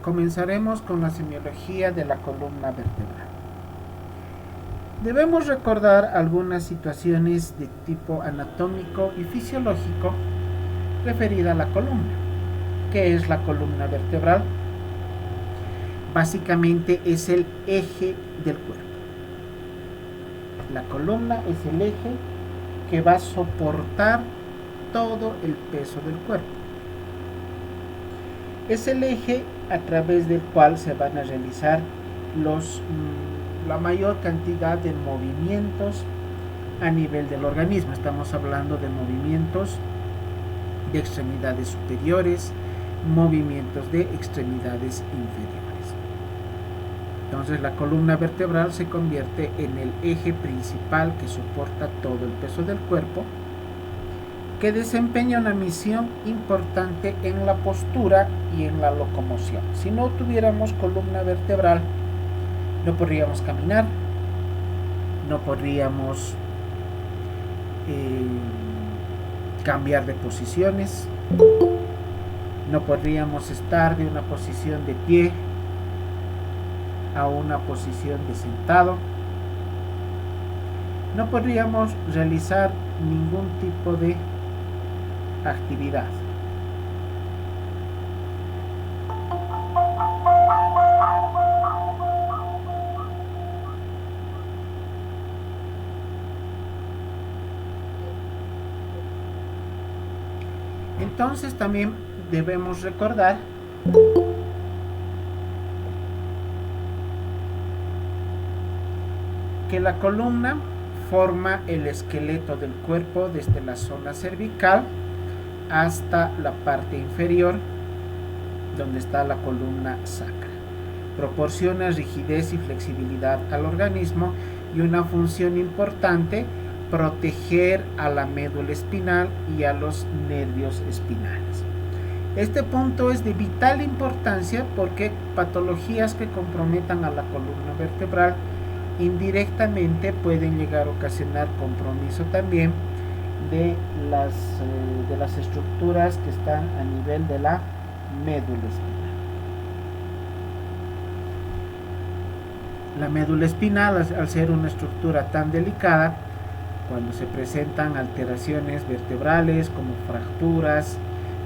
Comenzaremos con la semiología de la columna vertebral. Debemos recordar algunas situaciones de tipo anatómico y fisiológico referida a la columna. ¿Qué es la columna vertebral? Básicamente es el eje del cuerpo. La columna es el eje que va a soportar todo el peso del cuerpo. Es el eje a través del cual se van a realizar la mayor cantidad de movimientos a nivel del organismo. Estamos hablando de movimientos de extremidades superiores, movimientos de extremidades inferiores. Entonces la columna vertebral se convierte en el eje principal que soporta todo el peso del cuerpo, que desempeña una misión importante en la postura y en la locomoción. Si no tuviéramos columna vertebral, no podríamos caminar, no podríamos cambiar de posiciones, no podríamos estar de una posición de pie a una posición de sentado, no podríamos realizar ningún tipo de actividad. Entonces también debemos recordar que la columna forma el esqueleto del cuerpo desde la zona cervical hasta la parte inferior, donde está la columna sacra. Proporciona rigidez y flexibilidad al organismo y una función importante, proteger a la médula espinal y a los nervios espinales. Este punto es de vital importancia porque patologías que comprometan a la columna vertebral indirectamente pueden llegar a ocasionar compromiso también de las estructuras que están a nivel de la médula espinal. La médula espinal, al ser una estructura tan delicada, cuando se presentan alteraciones vertebrales como fracturas,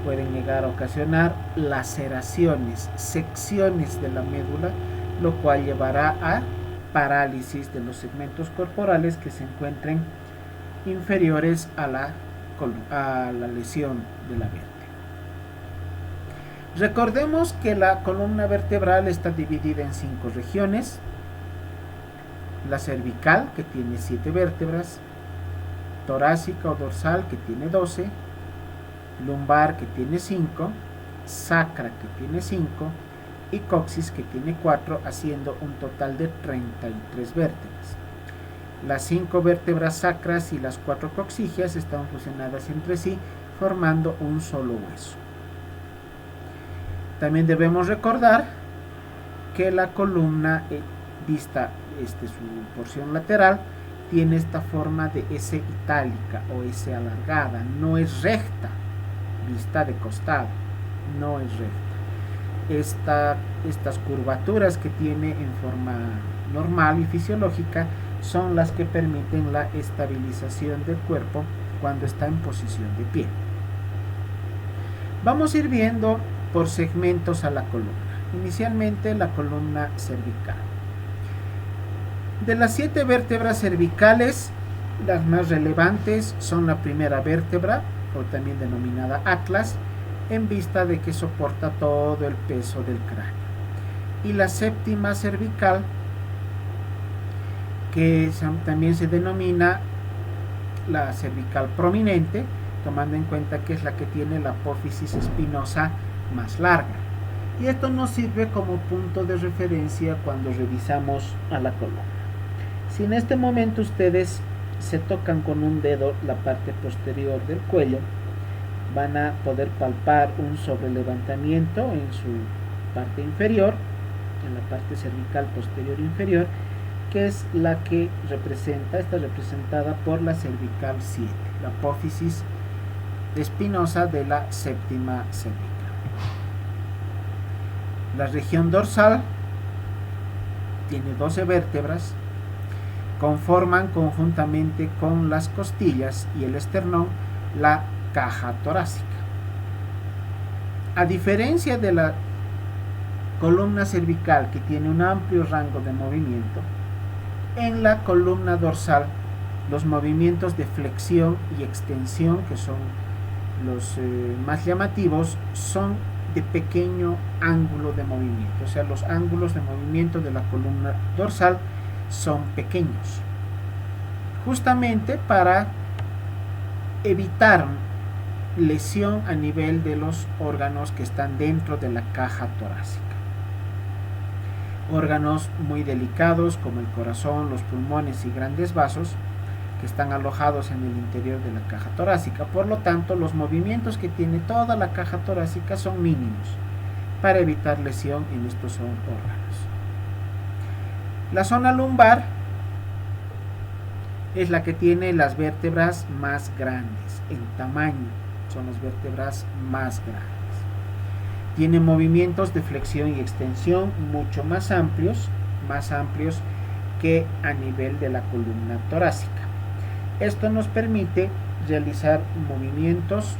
pueden llegar a ocasionar laceraciones, secciones de la médula, lo cual llevará a parálisis de los segmentos corporales que se encuentren inferiores a la lesión de la vértebra. Recordemos que la columna vertebral está dividida en 5 regiones: la cervical, que tiene 7 vértebras, torácica o dorsal, que tiene 12, lumbar, que tiene 5, sacra, que tiene 5, y coxis, que tiene 4, haciendo un total de 33 vértebras. Las 5 vértebras sacras y las 4 coxigias están fusionadas entre sí, formando un solo hueso. También debemos recordar que la columna vista su porción lateral tiene esta forma de S itálica o S alargada, no es recta, vista de costado, no es recta. Estas curvaturas que tiene en forma normal y fisiológica son las que permiten la estabilización del cuerpo cuando está en posición de pie. Vamos a ir viendo por segmentos a la columna. Inicialmente la columna cervical. De las 7 vértebras cervicales, las más relevantes son la primera vértebra, o también denominada atlas, en vista de que soporta todo el peso del cráneo, y la séptima cervical, que también se denomina la cervical prominente, tomando en cuenta que es la que tiene la apófisis espinosa más larga. Y esto nos sirve como punto de referencia cuando revisamos a la columna. Si en este momento ustedes se tocan con un dedo la parte posterior del cuello, van a poder palpar un sobrelevantamiento en su parte inferior, en la parte cervical posterior inferior, que es la que está representada por la cervical 7, la apófisis espinosa de la séptima cervical. La región dorsal tiene 12 vértebras, conforman conjuntamente con las costillas y el esternón la caja torácica. A diferencia de la columna cervical, que tiene un amplio rango de movimiento, en la columna dorsal los movimientos de flexión y extensión, que son los más llamativos, son de pequeño ángulo de movimiento. O sea, los ángulos de movimiento de la columna dorsal son pequeños, justamente para evitar lesión a nivel de los órganos que están dentro de la caja torácica. Órganos muy delicados como el corazón, los pulmones y grandes vasos que están alojados en el interior de la caja torácica. Por lo tanto, los movimientos que tiene toda la caja torácica son mínimos para evitar lesión en estos órganos. La zona lumbar es la que tiene las vértebras más grandes en tamaño, son las vértebras más grandes. Tiene movimientos de flexión y extensión mucho más amplios que a nivel de la columna torácica. Esto nos permite realizar movimientos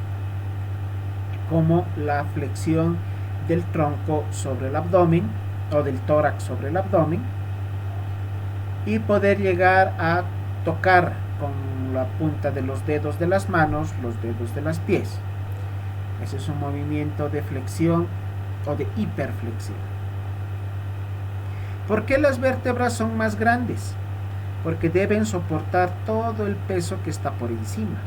como la flexión del tronco sobre el abdomen o del tórax sobre el abdomen y poder llegar a tocar con la punta de los dedos de las manos los dedos de los pies. Ese es un movimiento de flexión o de hiperflexión. ¿Por qué las vértebras son más grandes? Porque deben soportar todo el peso que está por encima,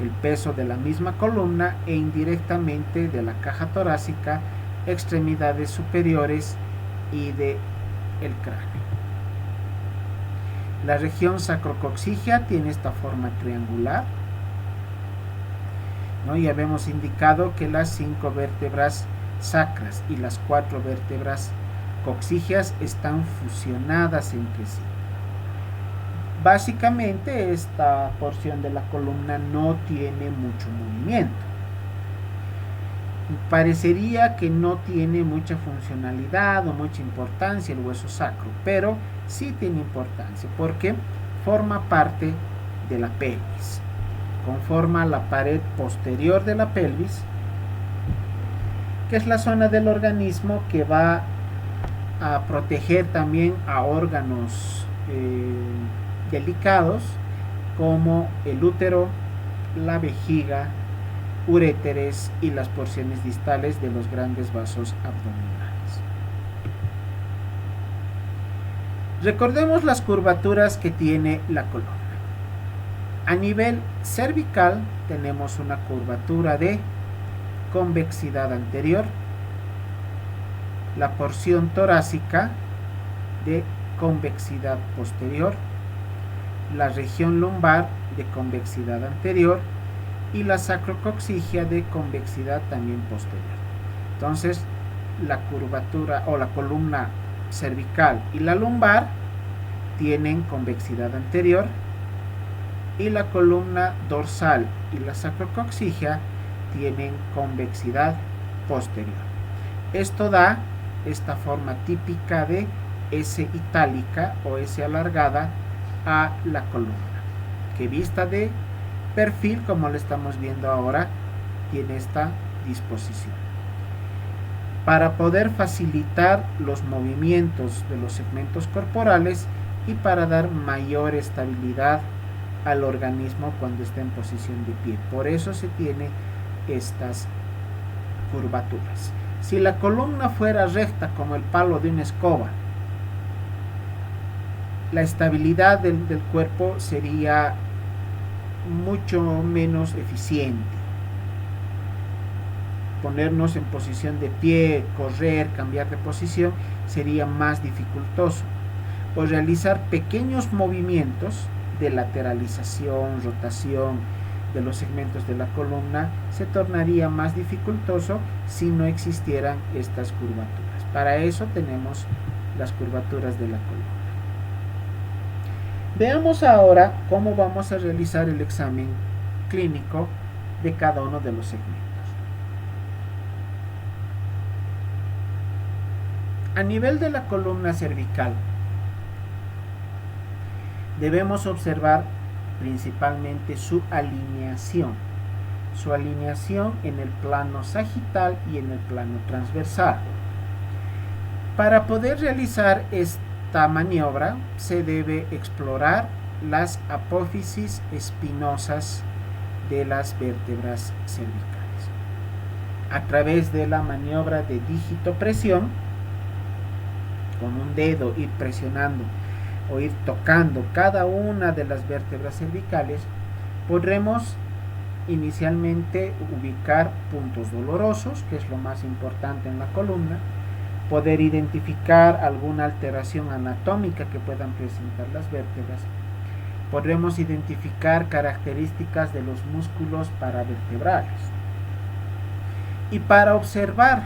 el peso de la misma columna e indirectamente de la caja torácica, extremidades superiores y de el cráneo. La región sacrocoxígea tiene esta forma triangular, ¿no? Ya habíamos indicado que las 5 vértebras sacras y las 4 vértebras coxígeas están fusionadas entre sí. Básicamente esta porción de la columna no tiene mucho movimiento. Parecería que no tiene mucha funcionalidad o mucha importancia el hueso sacro, pero sí tiene importancia porque forma parte de la pelvis. Conforma la pared posterior de la pelvis, que es la zona del organismo que va a proteger también a órganos delicados como el útero, la vejiga, uréteres y las porciones distales de los grandes vasos abdominales. Recordemos las curvaturas que tiene la columna. A nivel cervical tenemos una curvatura de convexidad anterior, la porción torácica de convexidad posterior, la región lumbar de convexidad anterior y la sacrocoxígea de convexidad también posterior. Entonces, la curvatura o la columna cervical y la lumbar tienen convexidad anterior y la columna dorsal y la sacrocoxígea tienen convexidad posterior. Esto da esta forma típica de S itálica o S alargada a la columna, que vista de perfil, como lo estamos viendo ahora, tiene esta disposición. Para poder facilitar los movimientos de los segmentos corporales y para dar mayor estabilidad al organismo cuando está en posición de pie. Por eso se tiene estas curvaturas. Si la columna fuera recta como el palo de una escoba, la estabilidad del cuerpo sería mucho menos eficiente. Ponernos en posición de pie, correr, cambiar de posición sería más dificultoso. O realizar pequeños movimientos de lateralización, rotación de los segmentos de la columna se tornaría más dificultoso si no existieran estas curvaturas. Para eso tenemos las curvaturas de la columna. Veamos ahora cómo vamos a realizar el examen clínico de cada uno de los segmentos. A nivel de la columna cervical, debemos observar principalmente su alineación en el plano sagital y en el plano transversal. Para poder realizar esta maniobra se debe explorar las apófisis espinosas de las vértebras cervicales. A través de la maniobra de dígito-presión, con un dedo ir presionando o ir tocando cada una de las vértebras cervicales, podremos inicialmente ubicar puntos dolorosos, que es lo más importante en la columna, poder identificar alguna alteración anatómica que puedan presentar las vértebras. Podremos identificar características de los músculos paravertebrales. Y para observar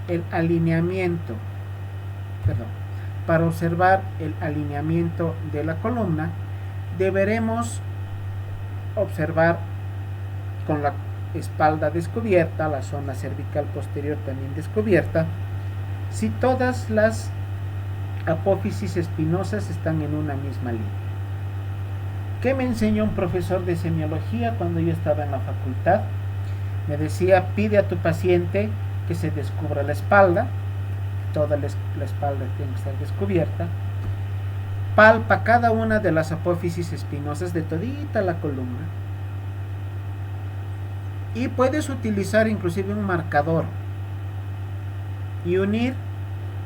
el alineamiento, de la columna, deberemos observar con la espalda descubierta, la zona cervical posterior también descubierta, si todas las apófisis espinosas están en una misma línea. ¿Qué me enseñó un profesor de semiología cuando yo estaba en la facultad? Me decía, pide a tu paciente que se descubra la espalda, toda la espalda tiene que estar descubierta, palpa cada una de las apófisis espinosas de todita la columna, y puedes utilizar inclusive un marcador y unir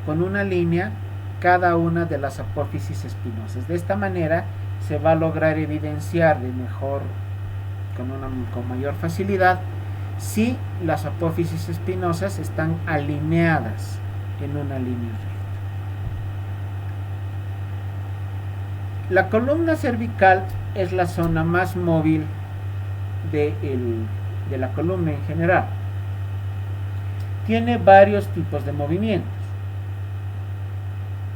con una línea cada una de las apófisis espinosas. De esta manera se va a lograr evidenciar con mayor facilidad si las apófisis espinosas están alineadas en una línea recta. La columna cervical es la zona más móvil de la columna en general. Tiene varios tipos de movimientos.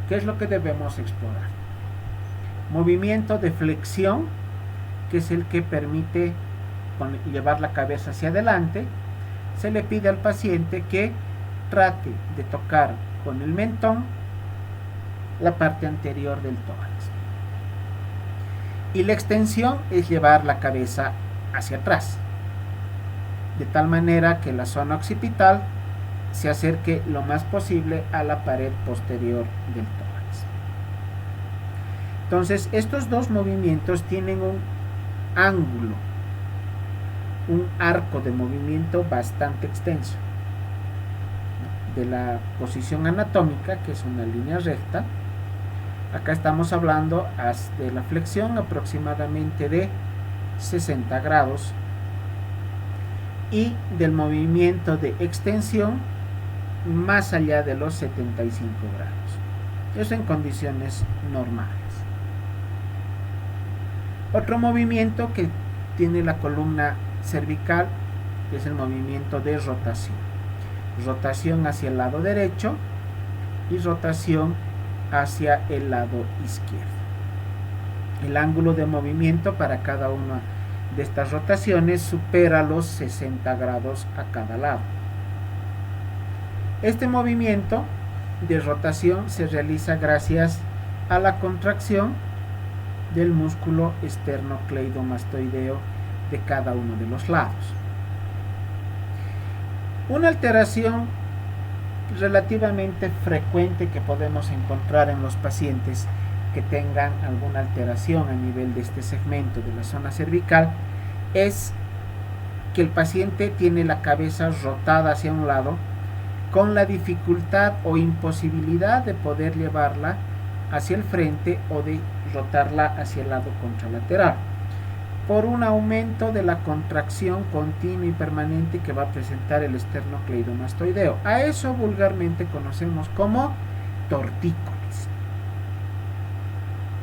¿Qué es lo que debemos explorar? Movimiento de flexión, que es el que permite llevar la cabeza hacia adelante. Se le pide al paciente que trate de tocar con el mentón la parte anterior del tórax. Y la extensión es llevar la cabeza hacia atrás, de tal manera que la zona occipital se acerque lo más posible a la pared posterior del tórax. Entonces, estos dos movimientos tienen un ángulo, un arco de movimiento bastante extenso. De la posición anatómica, que es una línea recta, acá estamos hablando de la flexión aproximadamente de 60 grados y del movimiento de extensión más allá de los 75 grados. Eso en condiciones normales. Otro movimiento que tiene la columna cervical es el movimiento de rotación. Rotación hacia el lado derecho y rotación hacia el lado izquierdo. El ángulo de movimiento para cada una de estas rotaciones supera los 60 grados a cada lado. Este movimiento de rotación se realiza gracias a la contracción del músculo esternocleidomastoideo de cada uno de los lados. Una alteración relativamente frecuente que podemos encontrar en los pacientes que tengan alguna alteración a nivel de este segmento de la zona cervical es que el paciente tiene la cabeza rotada hacia un lado con la dificultad o imposibilidad de poder llevarla hacia el frente o de rotarla hacia el lado contralateral por un aumento de la contracción continua y permanente que va a presentar el esternocleidomastoideo. A eso vulgarmente conocemos como tortícolis,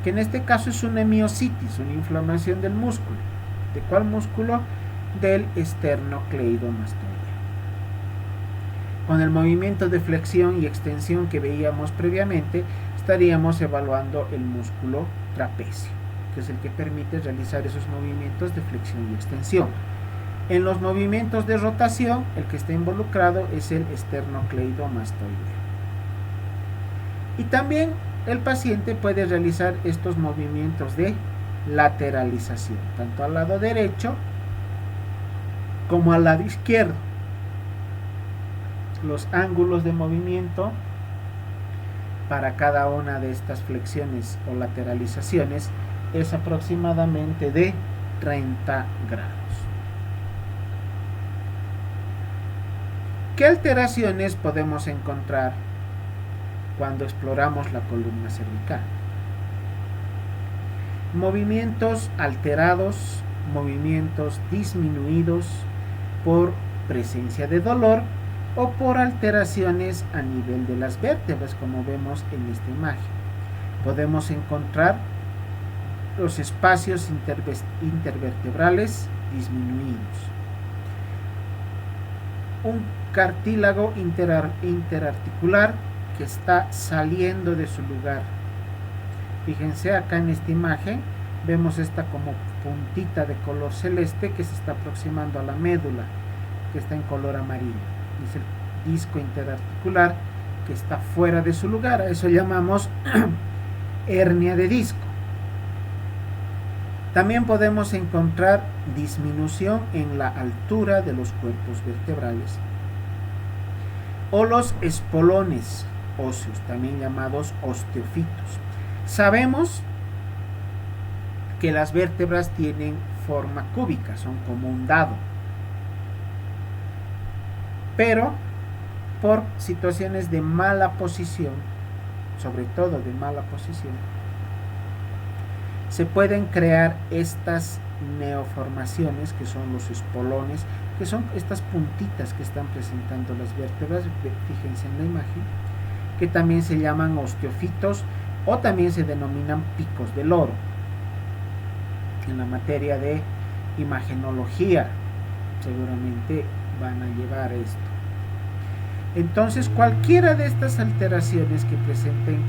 que en este caso es una miositis, una inflamación del músculo. ¿De cuál músculo? Del esternocleidomastoideo. Con el movimiento de flexión y extensión que veíamos previamente, estaríamos evaluando el músculo trapecio, que es el que permite realizar esos movimientos de flexión y extensión. En los movimientos de rotación, el que está involucrado es el esternocleidomastoideo. Y también el paciente puede realizar estos movimientos de lateralización, tanto al lado derecho como al lado izquierdo. Los ángulos de movimiento para cada una de estas flexiones o lateralizaciones es aproximadamente de 30 grados. ¿Qué alteraciones podemos encontrar cuando exploramos la columna cervical? Movimientos alterados, movimientos disminuidos por presencia de dolor o por alteraciones a nivel de las vértebras, como vemos en esta imagen. Podemos encontrar los espacios intervertebrales disminuidos, un cartílago interarticular que está saliendo de su lugar. Fíjense acá en esta imagen, vemos esta como puntita de color celeste que se está aproximando a la médula, que está en color amarillo. Es el disco interarticular que está fuera de su lugar. A eso llamamos hernia de disco. También podemos encontrar disminución en la altura de los cuerpos vertebrales o los espolones óseos, también llamados osteofitos. Sabemos que las vértebras tienen forma cúbica, son como un dado, pero por situaciones de mala posición, sobre todo de mala posición, se pueden crear estas neoformaciones que son los espolones, que son estas puntitas que están presentando las vértebras. Fíjense en la imagen, que también se llaman osteofitos o también se denominan picos del oro. En la materia de imagenología seguramente van a llevar esto. Entonces, cualquiera de estas alteraciones que presenten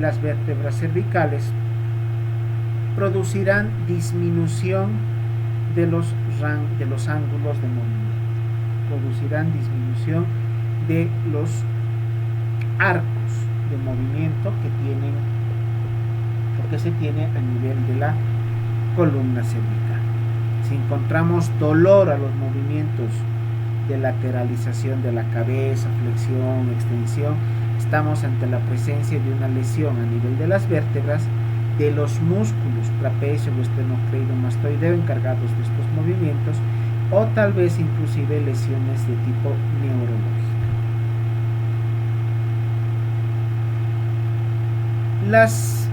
las vértebras cervicales producirán disminución de los ángulos de movimiento, producirán disminución de los arcos de movimiento que se tiene a nivel de la columna cervical. Si encontramos dolor a los movimientos de lateralización de la cabeza, flexión, extensión, estamos ante la presencia de una lesión a nivel de las vértebras, de los músculos trapecio o esternocleidomastoideo encargados de estos movimientos, o tal vez inclusive lesiones de tipo neurológico. Las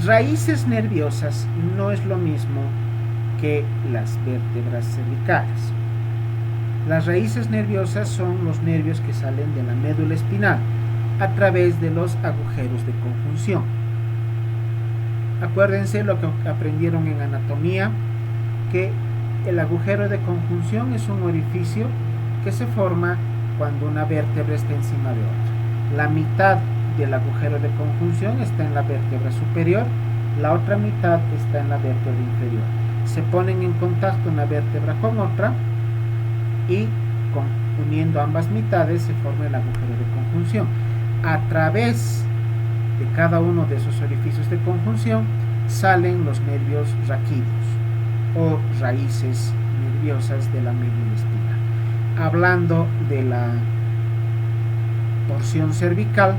raíces nerviosas no es lo mismo que las vértebras cervicales. Las raíces nerviosas son los nervios que salen de la médula espinal a través de los agujeros de conjunción. Acuérdense lo que aprendieron en anatomía, que el agujero de conjunción es un orificio que se forma cuando una vértebra está encima de otra. La mitad del agujero de conjunción está en la vértebra superior, la otra mitad está en la vértebra inferior. Se ponen en contacto una vértebra con otra y uniendo ambas mitades se forma el agujero de conjunción. A través de cada uno de esos orificios de conjunción salen los nervios raquídeos o raíces nerviosas de la médula espinal. Hablando de la porción cervical,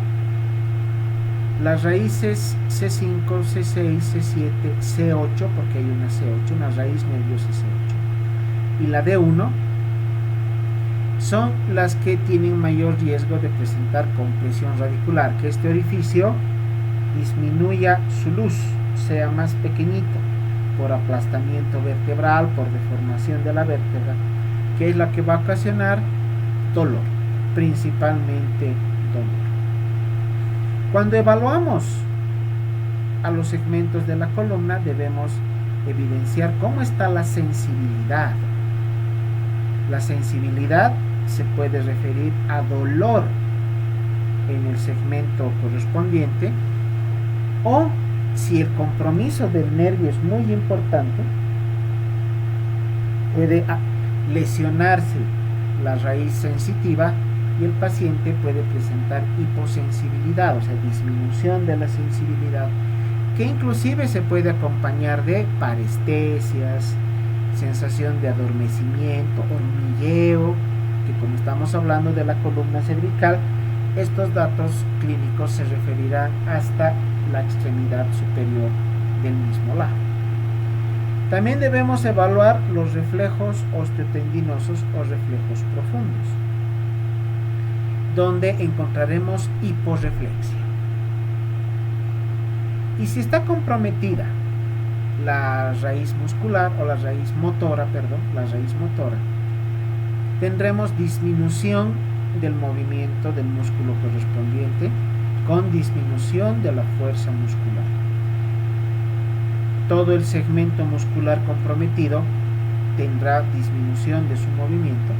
las raíces C5, C6, C7, C8, porque hay una C8, una raíz nerviosa C8, y la D1 son las que tienen mayor riesgo de presentar compresión radicular, que este orificio disminuya su luz, sea más pequeñito, por aplastamiento vertebral, por deformación de la vértebra, que es la que va a ocasionar dolor, principalmente dolor. Cuando evaluamos a los segmentos de la columna, debemos evidenciar cómo está la sensibilidad. La sensibilidad se puede referir a dolor en el segmento correspondiente, o si el compromiso del nervio es muy importante, puede lesionarse la raíz sensitiva y el paciente puede presentar hiposensibilidad, o sea, disminución de la sensibilidad, que inclusive se puede acompañar de parestesias, sensación de adormecimiento, hormigueo, que como estamos hablando de la columna cervical, estos datos clínicos se referirán hasta la extremidad superior del mismo lado. También debemos evaluar los reflejos osteotendinosos o reflejos profundos, donde encontraremos hiporreflexia. Y si está comprometida la raíz muscular o la raíz motora, tendremos disminución del movimiento del músculo correspondiente con disminución de la fuerza muscular. Todo el segmento muscular comprometido tendrá disminución de su movimiento,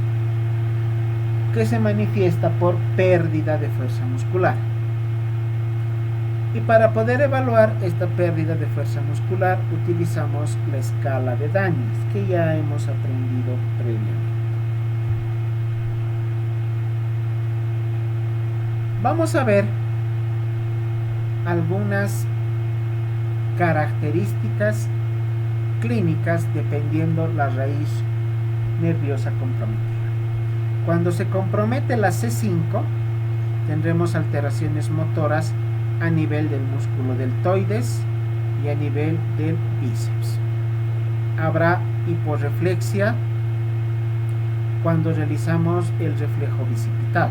que se manifiesta por pérdida de fuerza muscular. Y para poder evaluar esta pérdida de fuerza muscular utilizamos la escala de Daniels, que ya hemos aprendido previamente. Vamos a ver algunas características clínicas dependiendo la raíz nerviosa comprometida. Cuando se compromete la C5, tendremos alteraciones motoras a nivel del músculo deltoides y a nivel del bíceps. Habrá hiporreflexia cuando realizamos el reflejo bicipital.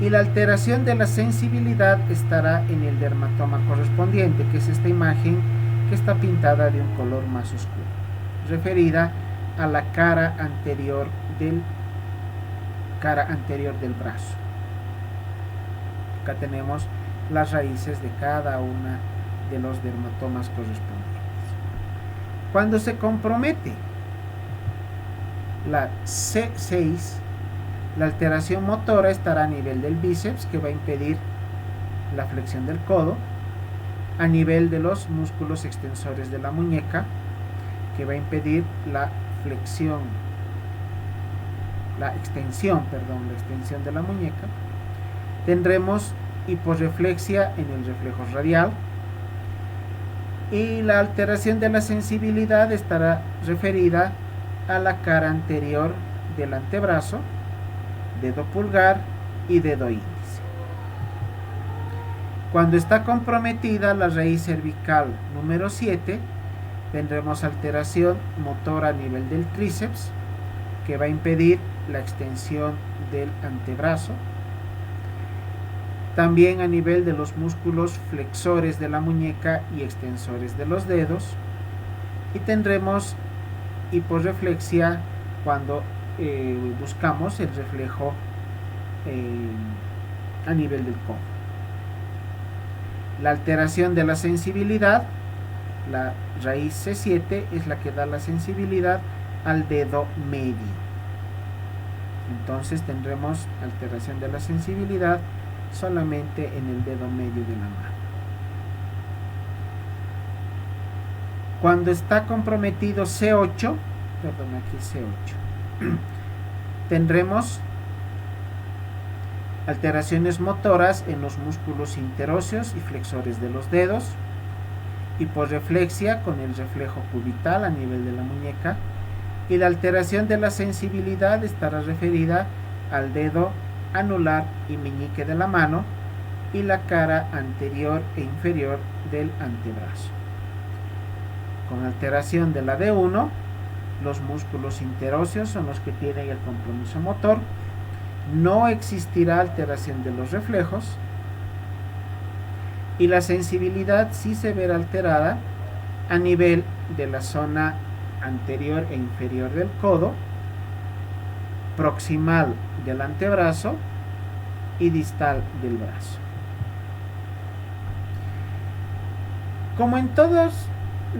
Y la alteración de la sensibilidad estará en el dermatoma correspondiente, que es esta imagen que está pintada de un color más oscuro, referida a la cara anterior del brazo. Acá tenemos las raíces de cada una de los dermatomas correspondientes. Cuando se compromete la C6, la alteración motora estará a nivel del bíceps, que va a impedir la flexión del codo, a nivel de los músculos extensores de la muñeca, que va a impedir la extensión de la muñeca. Tendremos hiporreflexia en el reflejo radial, y la alteración de la sensibilidad estará referida a la cara anterior del antebrazo, dedo pulgar y dedo índice. Cuando está comprometida la raíz cervical número 7, tendremos alteración motora a nivel del tríceps, que va a impedir la extensión del antebrazo. También a nivel de los músculos flexores de la muñeca y extensores de los dedos. Y tendremos hiporreflexia cuando buscamos el reflejo a nivel del codo. La alteración de la sensibilidad, la raíz C7 es la que da la sensibilidad al dedo medio. Entonces tendremos alteración de la sensibilidad solamente en el dedo medio de la mano. Cuando está comprometido C8, tendremos alteraciones motoras en los músculos interóseos y flexores de los dedos, hiporreflexia con el reflejo cubital a nivel de la muñeca, y la alteración de la sensibilidad estará referida al dedo anular y meñique de la mano y la cara anterior e inferior del antebrazo. Con alteración de la D1, los músculos interóseos son los que tienen el compromiso motor. No existirá alteración de los reflejos, y la sensibilidad sí se verá alterada a nivel de la zona anterior e inferior del codo, proximal del antebrazo y distal del brazo. Como en todos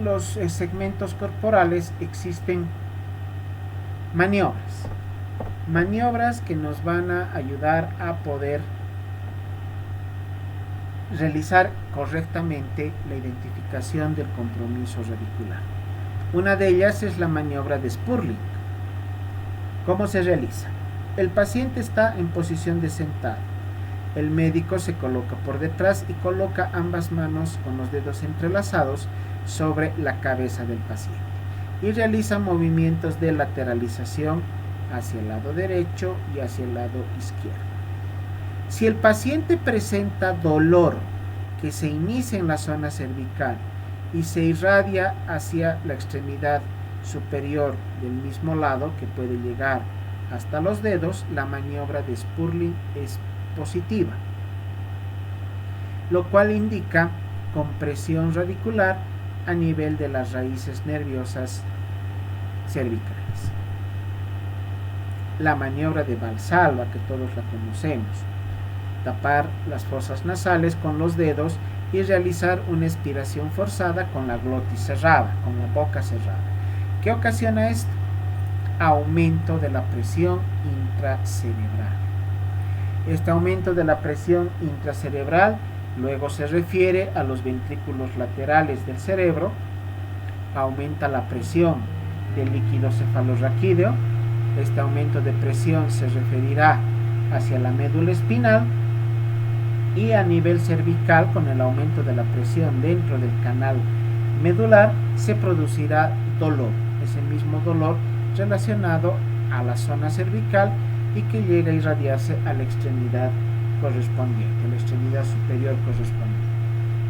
los segmentos corporales, existen maniobras que nos van a ayudar a poder realizar correctamente la identificación del compromiso radicular. Una de ellas es la maniobra de Spurling. ¿Cómo se realiza? El paciente está en posición de sentado. El médico se coloca por detrás y coloca ambas manos con los dedos entrelazados sobre la cabeza del paciente y realiza movimientos de lateralización hacia el lado derecho y hacia el lado izquierdo. Si el paciente presenta dolor que se inicia en la zona cervical y se irradia hacia la extremidad superior del mismo lado, que puede llegar hasta los dedos, la maniobra de Spurling es positiva, lo cual indica compresión radicular a nivel de las raíces nerviosas cervicales. La maniobra de Valsalva, que todos la conocemos, tapar las fosas nasales con los dedos y realizar una expiración forzada con la glotis cerrada, con la boca cerrada. ¿Qué ocasiona esto? Aumento de la presión intracerebral. Este aumento de la presión intracerebral luego se refiere a los ventrículos laterales del cerebro, aumenta la presión del líquido cefalorraquídeo. Este aumento de presión se referirá hacia la médula espinal y a nivel cervical, con el aumento de la presión dentro del canal medular, se producirá dolor, ese mismo dolor relacionado a la zona cervical y que llega a irradiarse a la extremidad correspondiente, la extremidad superior correspondiente.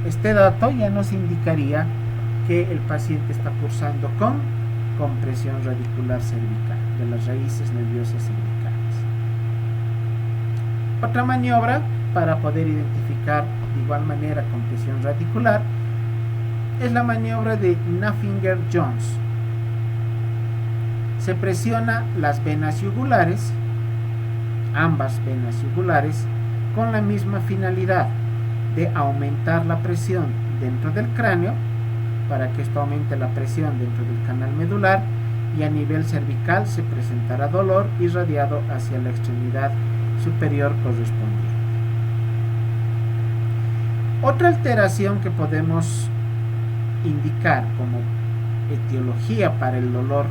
Este dato ya nos indicaría que el paciente está cursando con compresión radicular cervical de las raíces nerviosas cervicales. Otra maniobra para poder identificar de igual manera compresión radicular es la maniobra de Naffinger-Jones. Se presiona las venas yugulares, ambas venas yugulares, con la misma finalidad de aumentar la presión dentro del cráneo, para que esto aumente la presión dentro del canal medular, y a nivel cervical se presentará dolor irradiado hacia la extremidad superior correspondiente. Otra alteración que podemos indicar como etiología para el dolor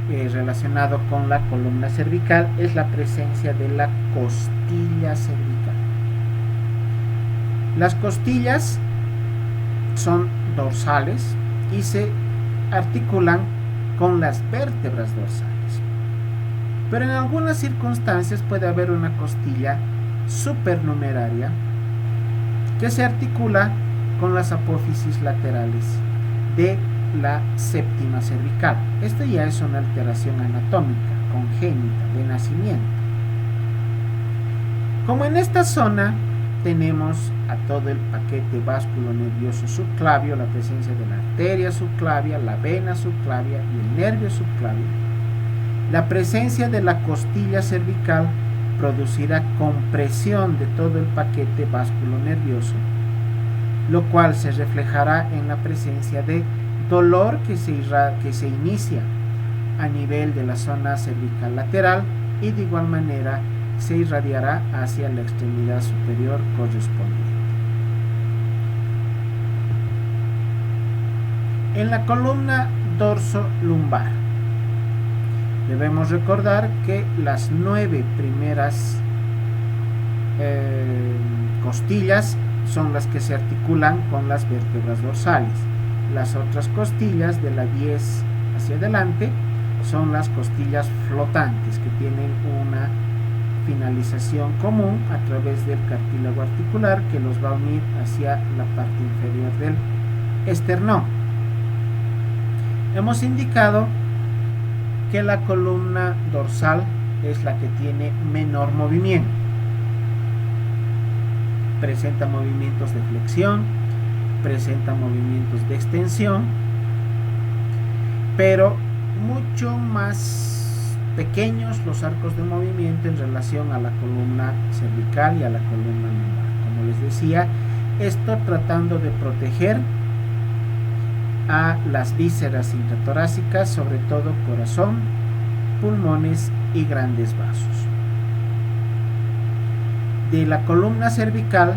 relacionado con la columna cervical es la presencia de la costilla cervical. Las costillas son dorsales y se articulan con las vértebras dorsales, pero en algunas circunstancias puede haber una costilla supernumeraria que se articula con las apófisis laterales de la séptima cervical. Esto ya es una alteración anatómica congénita de nacimiento. Como en esta zona tenemos a todo el paquete vásculo nervioso subclavio, la presencia de la arteria subclavia, la vena subclavia y el nervio subclavio, la presencia de la costilla cervical producirá compresión de todo el paquete vásculo nervioso, lo cual se reflejará en la presencia de dolor que se inicia a nivel de la zona cervical lateral y de igual manera se irradiará hacia la extremidad superior correspondiente. En la columna dorso-lumbar debemos recordar que las 9 primeras costillas son las que se articulan con las vértebras dorsales. Las otras costillas de la 10 hacia adelante son las costillas flotantes, que tienen una finalización común a través del cartílago articular que los va a unir hacia la parte inferior del esternón. Hemos indicado que la columna dorsal es la que tiene menor movimiento. Presenta movimientos de flexión, presenta movimientos de extensión, pero mucho más pequeños los arcos de movimiento en relación a la columna cervical y a la columna lumbar. Como les decía, esto tratando de proteger a las vísceras intratorácicas, sobre todo corazón, pulmones y grandes vasos. De la columna cervical,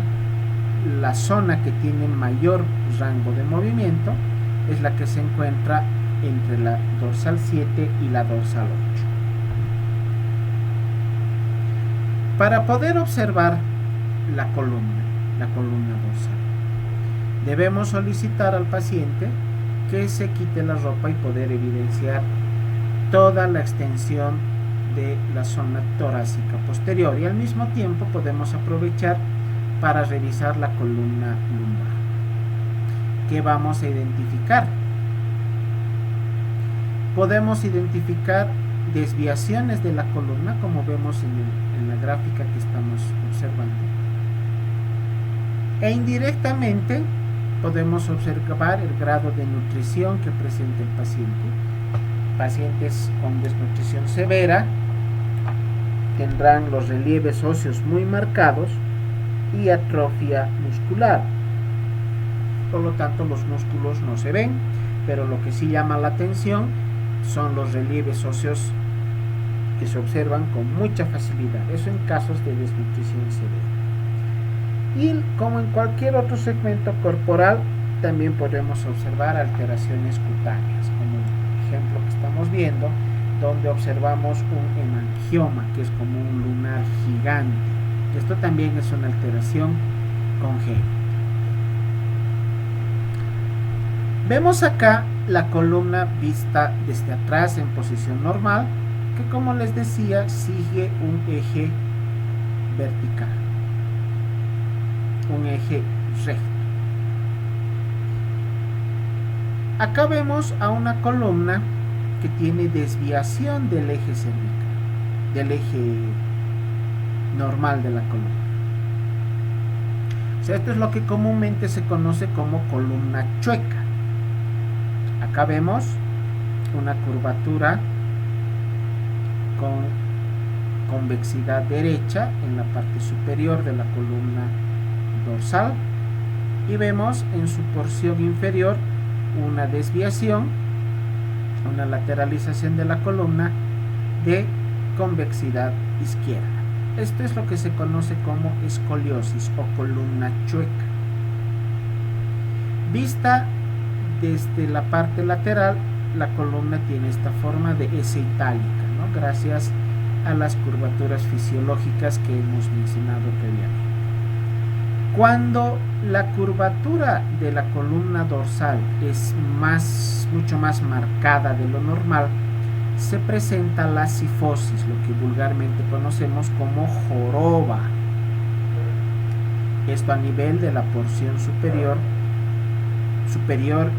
la zona que tiene mayor rango de movimiento es la que se encuentra entre la dorsal 7 y la dorsal 8. Para poder observar la columna dorsal, debemos solicitar al paciente que se quite la ropa y poder evidenciar toda la extensión de la zona torácica posterior, y al mismo tiempo podemos aprovechar para revisar la columna lumbar. ¿Qué vamos a identificar? Podemos identificar desviaciones de la columna, como vemos en la gráfica que estamos observando, e indirectamente podemos observar el grado de nutrición que presenta el paciente. Pacientes con desnutrición severa tendrán los relieves óseos muy marcados y atrofia muscular. Por lo tanto, los músculos no se ven, pero lo que sí llama la atención son los relieves óseos que se observan con mucha facilidad. Eso en casos de desnutrición severa. Y como en cualquier otro segmento corporal, también podemos observar alteraciones cutáneas, como el ejemplo que estamos viendo, donde observamos un hemangioma, que es como un lunar gigante. Esto también es una alteración congénita. Vemos acá la columna vista desde atrás en posición normal, que, como les decía, sigue un eje vertical, un eje recto. Acá vemos a una columna que tiene desviación del eje cervical, del eje normal de la columna. O sea, esto es lo que comúnmente se conoce como columna chueca. Acá vemos una curvatura con convexidad derecha en la parte superior de la columna dorsal, y vemos en su porción inferior una desviación, una lateralización de la columna de convexidad izquierda. Esto es lo que se conoce como escoliosis o columna chueca. Vista desde la parte lateral, la columna tiene esta forma de S itálica, ¿no? Gracias a las curvaturas fisiológicas que hemos mencionado previamente. Cuando la curvatura de la columna dorsal es mucho más marcada de lo normal, se presenta la cifosis, lo que vulgarmente conocemos como joroba. Esto a nivel de la porción superior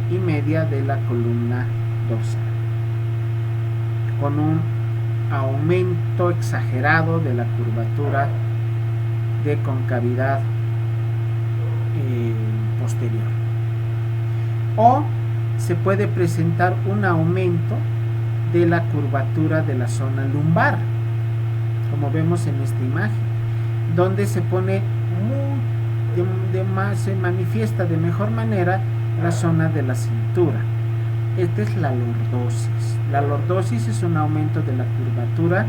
y media de la columna dorsal, con un aumento exagerado de la curvatura de concavidad posterior. O se puede presentar un aumento de la curvatura de la zona lumbar, como vemos en esta imagen, donde se pone se manifiesta de mejor manera la zona de la cintura. Esta es la lordosis. La lordosis es un aumento de la curvatura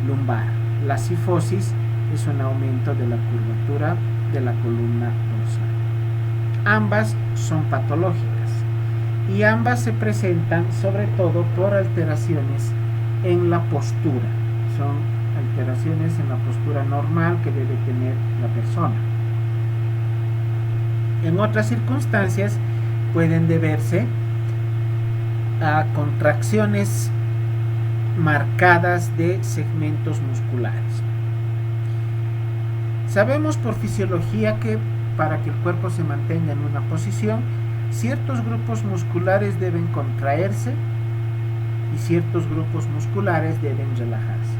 lumbar. La cifosis es un aumento de la curvatura de la columna dorsal. Ambas son patológicas y ambas se presentan sobre todo por alteraciones en la postura. Son alteraciones en la postura normal que debe tener la persona. En otras circunstancias pueden deberse a contracciones marcadas de segmentos musculares. Sabemos por fisiología que para que el cuerpo se mantenga en una posición, ciertos grupos musculares deben contraerse y ciertos grupos musculares deben relajarse.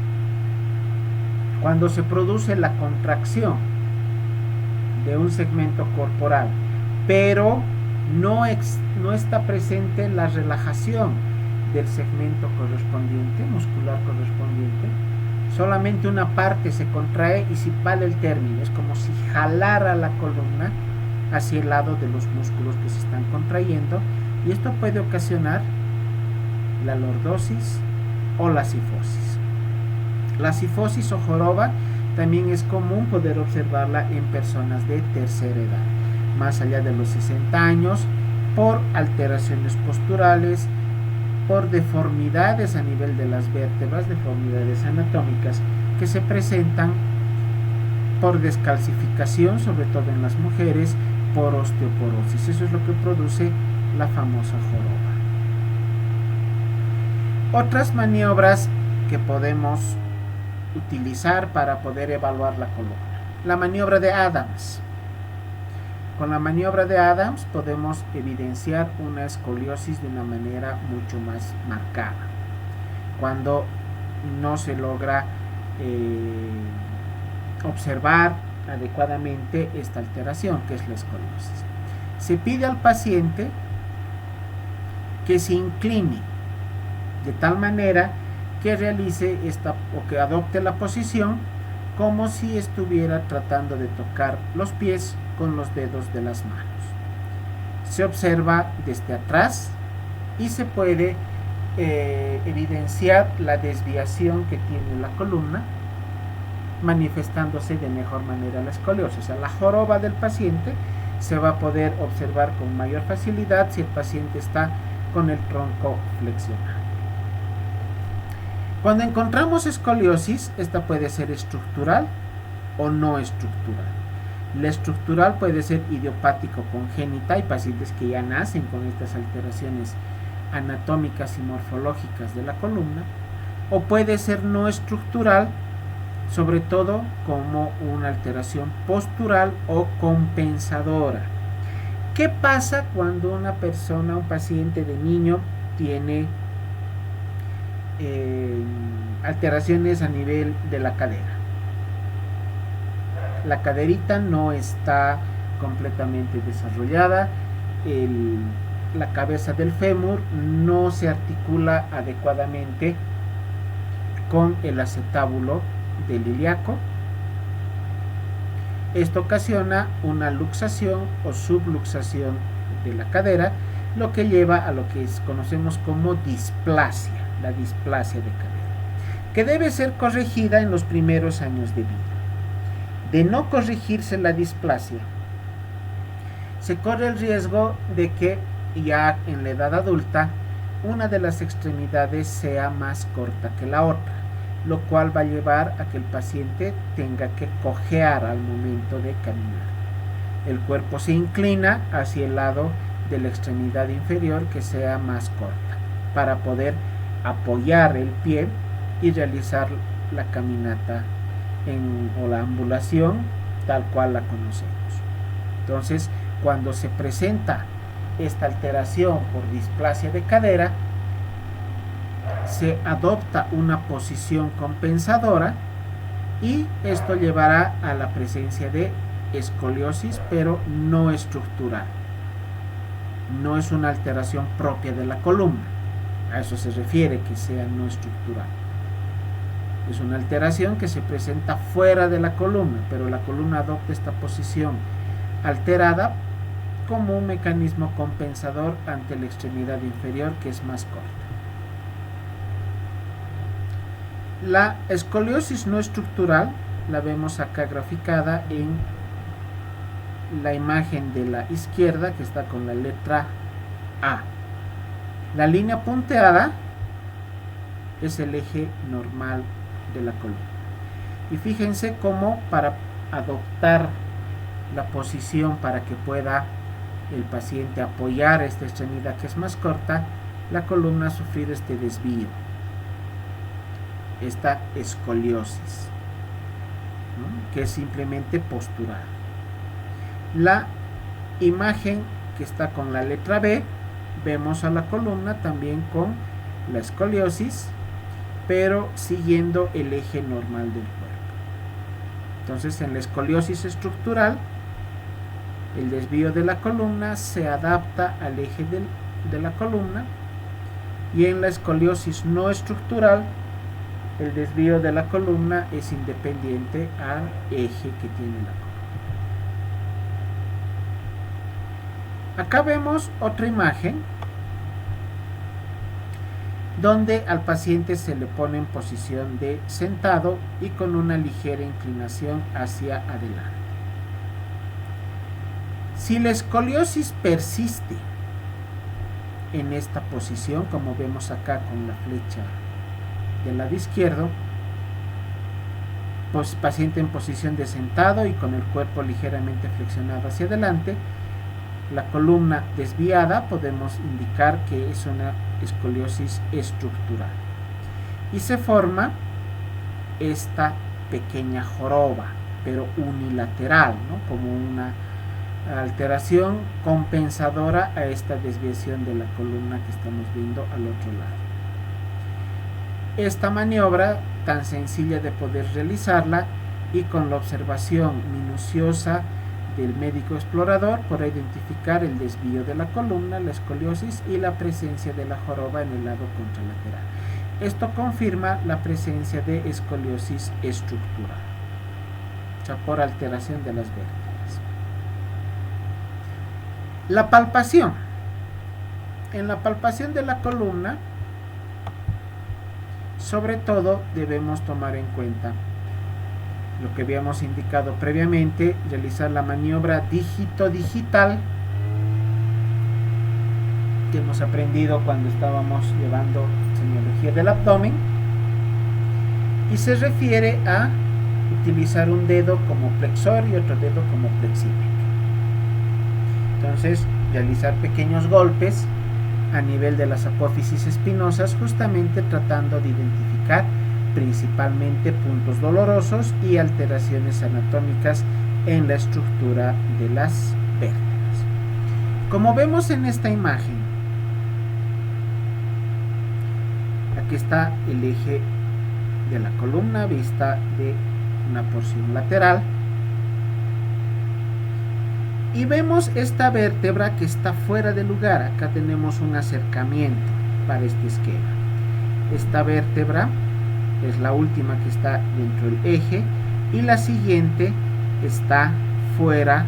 Cuando se produce la contracción de un segmento corporal, pero no está presente la relajación del segmento correspondiente, muscular correspondiente, solamente una parte se contrae y se pala el término, es como si jalara la columna hacia el lado de los músculos que se están contrayendo, y esto puede ocasionar la lordosis o la cifosis. La cifosis o joroba también es común poder observarla en personas de tercera edad, más allá de los 60 años, por alteraciones posturales, por deformidades a nivel de las vértebras, deformidades anatómicas que se presentan por descalcificación, sobre todo en las mujeres, por osteoporosis. Eso es lo que produce la famosa joroba. Otras maniobras que podemos utilizar para poder evaluar la columna. La maniobra de Adams. Con la maniobra de Adams podemos evidenciar una escoliosis de una manera mucho más marcada. Cuando no se logra observar adecuadamente esta alteración, que es la escoliosis. Se pide al paciente que se incline de tal manera que realice o que adopte la posición como si estuviera tratando de tocar los pies con los dedos de las manos. Se observa desde atrás y se puede evidenciar la desviación que tiene la columna, manifestándose de mejor manera la escoliosis. O sea, la joroba del paciente se va a poder observar con mayor facilidad si el paciente está con el tronco flexionado. Cuando encontramos escoliosis, esta puede ser estructural o no estructural. La estructural puede ser idiopático congénita, hay pacientes que ya nacen con estas alteraciones anatómicas y morfológicas de la columna, o puede ser no estructural, sobre todo como una alteración postural o compensadora. ¿Qué pasa cuando una persona, un paciente de niño, tiene alteraciones a nivel de la cadera? La caderita no está completamente desarrollada, la cabeza del fémur no se articula adecuadamente con el acetábulo del ilíaco. Esto ocasiona una luxación o subluxación de la cadera, lo que lleva a lo que conocemos como displasia, la displasia de cadera, que debe ser corregida en los primeros años de vida. De no corregirse la displasia, se corre el riesgo de que ya en la edad adulta una de las extremidades sea más corta que la otra, lo cual va a llevar a que el paciente tenga que cojear al momento de caminar. El cuerpo se inclina hacia el lado de la extremidad inferior que sea más corta para poder apoyar el pie y realizar la caminata o la ambulación tal cual la conocemos. Entonces, cuando se presenta esta alteración por displasia de cadera, se adopta una posición compensadora y esto llevará a la presencia de escoliosis, pero no estructural. No es una alteración propia de la columna. A eso se refiere que sea no estructural. Es una alteración que se presenta fuera de la columna, pero la columna adopta esta posición alterada como un mecanismo compensador ante la extremidad inferior, que es más corta. La escoliosis no estructural la vemos acá graficada en la imagen de la izquierda, que está con la letra A. La línea punteada es el eje normal de la columna. Y fíjense cómo para adoptar la posición para que pueda el paciente apoyar esta extremidad que es más corta, la columna ha sufrido este desvío, esta escoliosis, ¿no?, que es simplemente postural. La imagen que está con la letra B, vemos a la columna también con la escoliosis, pero siguiendo el eje normal del cuerpo. Entonces, en la escoliosis estructural, el desvío de la columna se adapta al eje de la columna, y en la escoliosis no estructural, el desvío de la columna es independiente al eje que tiene la columna. Acá vemos otra imagen donde al paciente se le pone en posición de sentado y con una ligera inclinación hacia adelante. Si la escoliosis persiste en esta posición, como vemos acá con la flecha del lado izquierdo, paciente en posición de sentado y con el cuerpo ligeramente flexionado hacia adelante, la columna desviada, podemos indicar que es una escoliosis estructural. Y se forma esta pequeña joroba, pero unilateral, ¿no? Como una alteración compensadora a esta desviación de la columna que estamos viendo al otro lado. Esta maniobra tan sencilla de poder realizarla y con la observación minuciosa del médico explorador podrá identificar el desvío de la columna, la escoliosis y la presencia de la joroba en el lado contralateral. Esto confirma la presencia de escoliosis estructural, o sea, por alteración de las vértebras. La palpación. En la palpación de la columna, sobre todo debemos tomar en cuenta lo que habíamos indicado previamente, realizar la maniobra dígito-digital que hemos aprendido cuando estábamos llevando semiología del abdomen, y se refiere a utilizar un dedo como flexor y otro dedo como flexímetro. Entonces, realizar pequeños golpes a nivel de las apófisis espinosas, justamente tratando de identificar principalmente puntos dolorosos y alteraciones anatómicas en la estructura de las vértebras. Como vemos en esta imagen, aquí está el eje de la columna vista de una porción lateral, y vemos esta vértebra que está fuera de lugar. Acá tenemos un acercamiento para este esquema. Esta vértebra es la última que está dentro del eje y la siguiente está fuera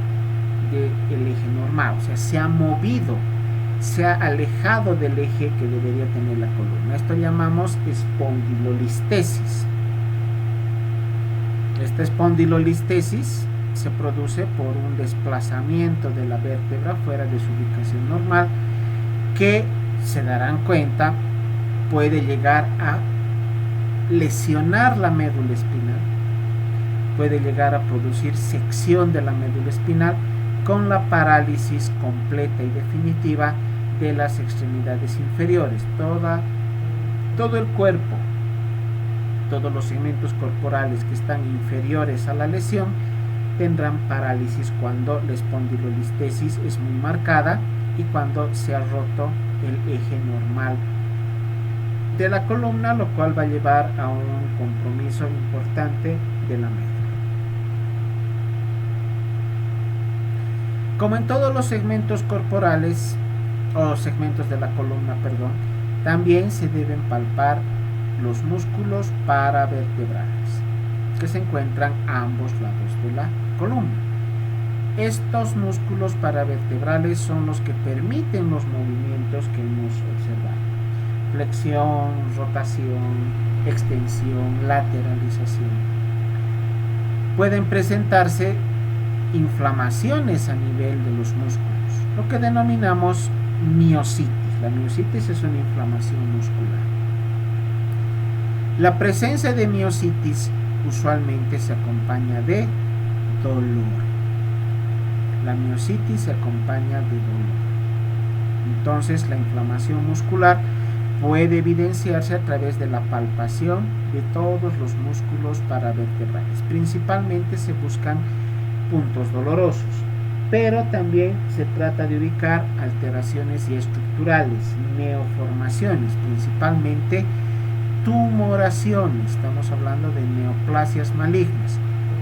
del eje normal, o sea, se ha movido, se ha alejado del eje que debería tener la columna. Esto llamamos espondilolistesis. Esta espondilolistesis se produce por un desplazamiento de la vértebra fuera de su ubicación normal, que se darán cuenta puede llegar a lesionar la médula espinal, puede llegar a producir sección de la médula espinal con la parálisis completa y definitiva de las extremidades inferiores. Todo el cuerpo, todos los segmentos corporales que están inferiores a la lesión tendrán parálisis cuando la espondilolistesis es muy marcada y cuando se ha roto el eje normal de la columna, lo cual va a llevar a un compromiso importante de la médula. Como en todos los segmentos corporales, o segmentos de la columna, perdón, también se deben palpar los músculos paravertebrales que se encuentran a ambos lados de la columna. Estos músculos paravertebrales son los que permiten los movimientos que hemos observado: flexión, rotación, extensión, lateralización. Pueden presentarse inflamaciones a nivel de los músculos, lo que denominamos miositis. La miositis es una inflamación muscular. La presencia de miositis usualmente se acompaña de dolor. La miositis se acompaña de dolor. Entonces, la inflamación muscular puede evidenciarse a través de la palpación de todos los músculos paravertebrales. Principalmente se buscan puntos dolorosos, pero también se trata de ubicar alteraciones y estructurales, neoformaciones, principalmente tumoraciones. Estamos hablando de neoplasias malignas.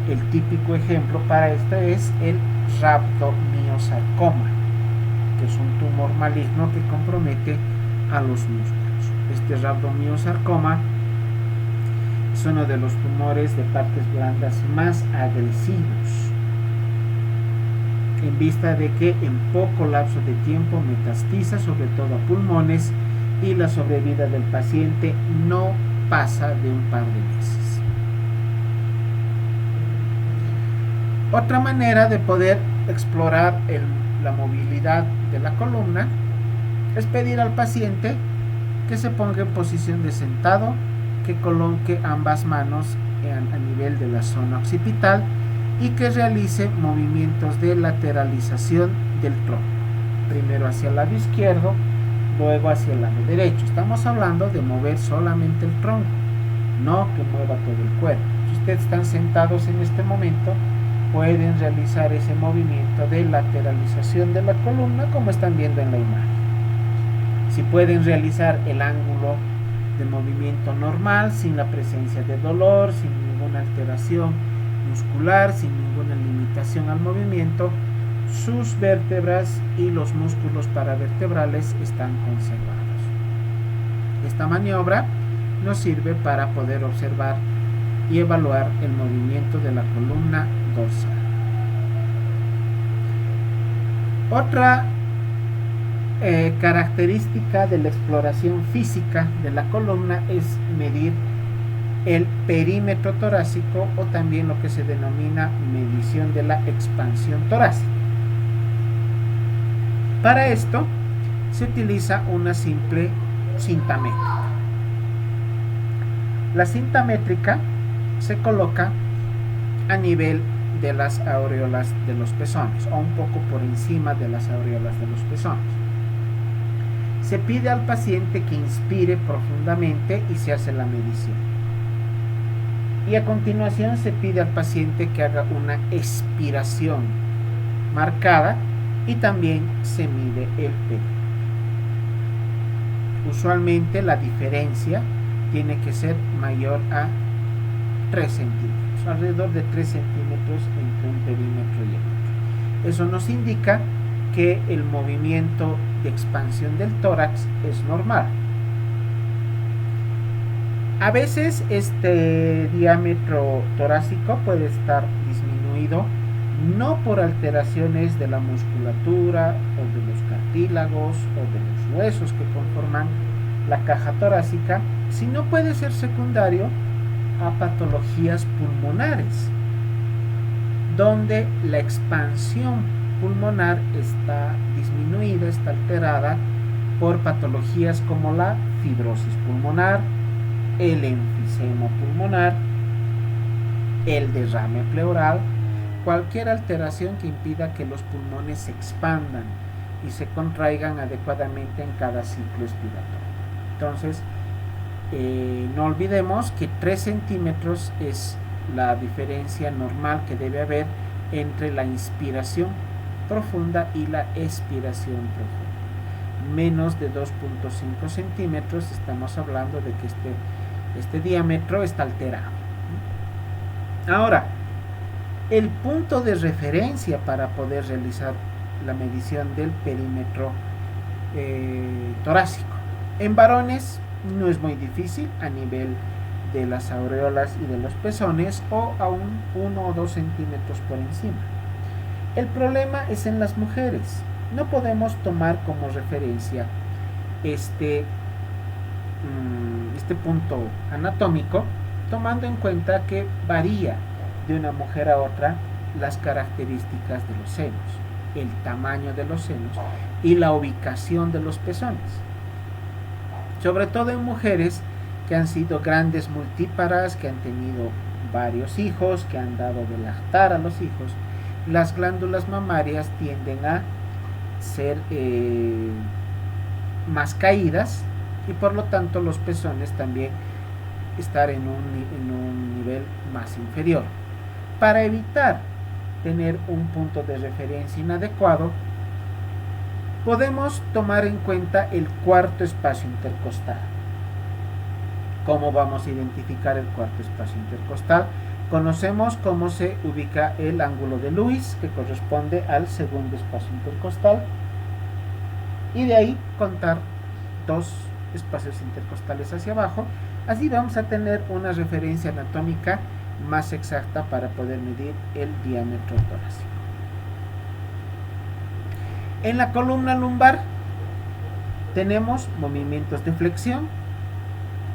El típico ejemplo para esto es el rhabdomiosarcoma, que es un tumor maligno que compromete a los músculos. Este rhabdomiosarcoma es uno de los tumores de partes blandas más agresivos, en vista de que en poco lapso de tiempo metastiza sobre todo a pulmones y la sobrevida del paciente no pasa de un par de meses. Otra manera de poder explorar la movilidad de la columna es pedir al paciente que se ponga en posición de sentado, que coloque ambas manos a nivel de la zona occipital y que realice movimientos de lateralización del tronco. Primero hacia el lado izquierdo, luego hacia el lado derecho. Estamos hablando de mover solamente el tronco, no que mueva todo el cuerpo. Si ustedes están sentados en este momento, pueden realizar ese movimiento de lateralización de la columna como están viendo en la imagen. Si pueden realizar el ángulo de movimiento normal, sin la presencia de dolor, sin ninguna alteración muscular, sin ninguna limitación al movimiento, sus vértebras y los músculos paravertebrales están conservados. Esta maniobra nos sirve para poder observar y evaluar el movimiento de la columna dorsal. Otra característica de la exploración física de la columna es medir el perímetro torácico, o también lo que se denomina medición de la expansión torácica. Para esto se utiliza una simple cinta métrica. La cinta métrica se coloca a nivel de las aureolas de los pezones, o un poco por encima de las aureolas de los pezones. Se pide al paciente que inspire profundamente y se hace la medición. Y a continuación se pide al paciente que haga una expiración marcada y también se mide el perímetro. Usualmente la diferencia tiene que ser mayor a 3 centímetros, alrededor de 3 centímetros entre un perímetro y el otro. Eso nos indica que el movimiento de expansión del tórax es normal. A veces este diámetro torácico puede estar disminuido no por alteraciones de la musculatura o de los cartílagos o de los huesos que conforman la caja torácica, sino puede ser secundario a patologías pulmonares, donde la expansión pulmonar está disminuida, está alterada por patologías como la fibrosis pulmonar, el enfisema pulmonar, el derrame pleural, cualquier alteración que impida que los pulmones se expandan y se contraigan adecuadamente en cada ciclo expiratorio. Entonces, no olvidemos que 3 centímetros es la diferencia normal que debe haber entre la inspiración profunda y la expiración profunda. Menos de 2.5 centímetros, estamos hablando de que este diámetro está alterado. Ahora, el punto de referencia para poder realizar la medición del perímetro torácico. En varones no es muy difícil, a nivel de las aureolas y de los pezones, o a 1 o 2 centímetros por encima. El problema es en las mujeres. No podemos tomar como referencia este punto anatómico, tomando en cuenta que varía de una mujer a otra las características de los senos, el tamaño de los senos y la ubicación de los pezones. Sobre todo en mujeres que han sido grandes multíparas, que han tenido varios hijos, que han dado de lactar a los hijos, las glándulas mamarias tienden a ser más caídas y por lo tanto los pezones también estar en un nivel más inferior. Para evitar tener un punto de referencia inadecuado, podemos tomar en cuenta el cuarto espacio intercostal. ¿Cómo vamos a identificar el cuarto espacio intercostal? Conocemos cómo se ubica el ángulo de Lewis, que corresponde al segundo espacio intercostal, y de ahí contar 2 espacios intercostales hacia abajo. Así vamos a tener una referencia anatómica más exacta para poder medir el diámetro torácico. En la columna lumbar tenemos movimientos de flexión,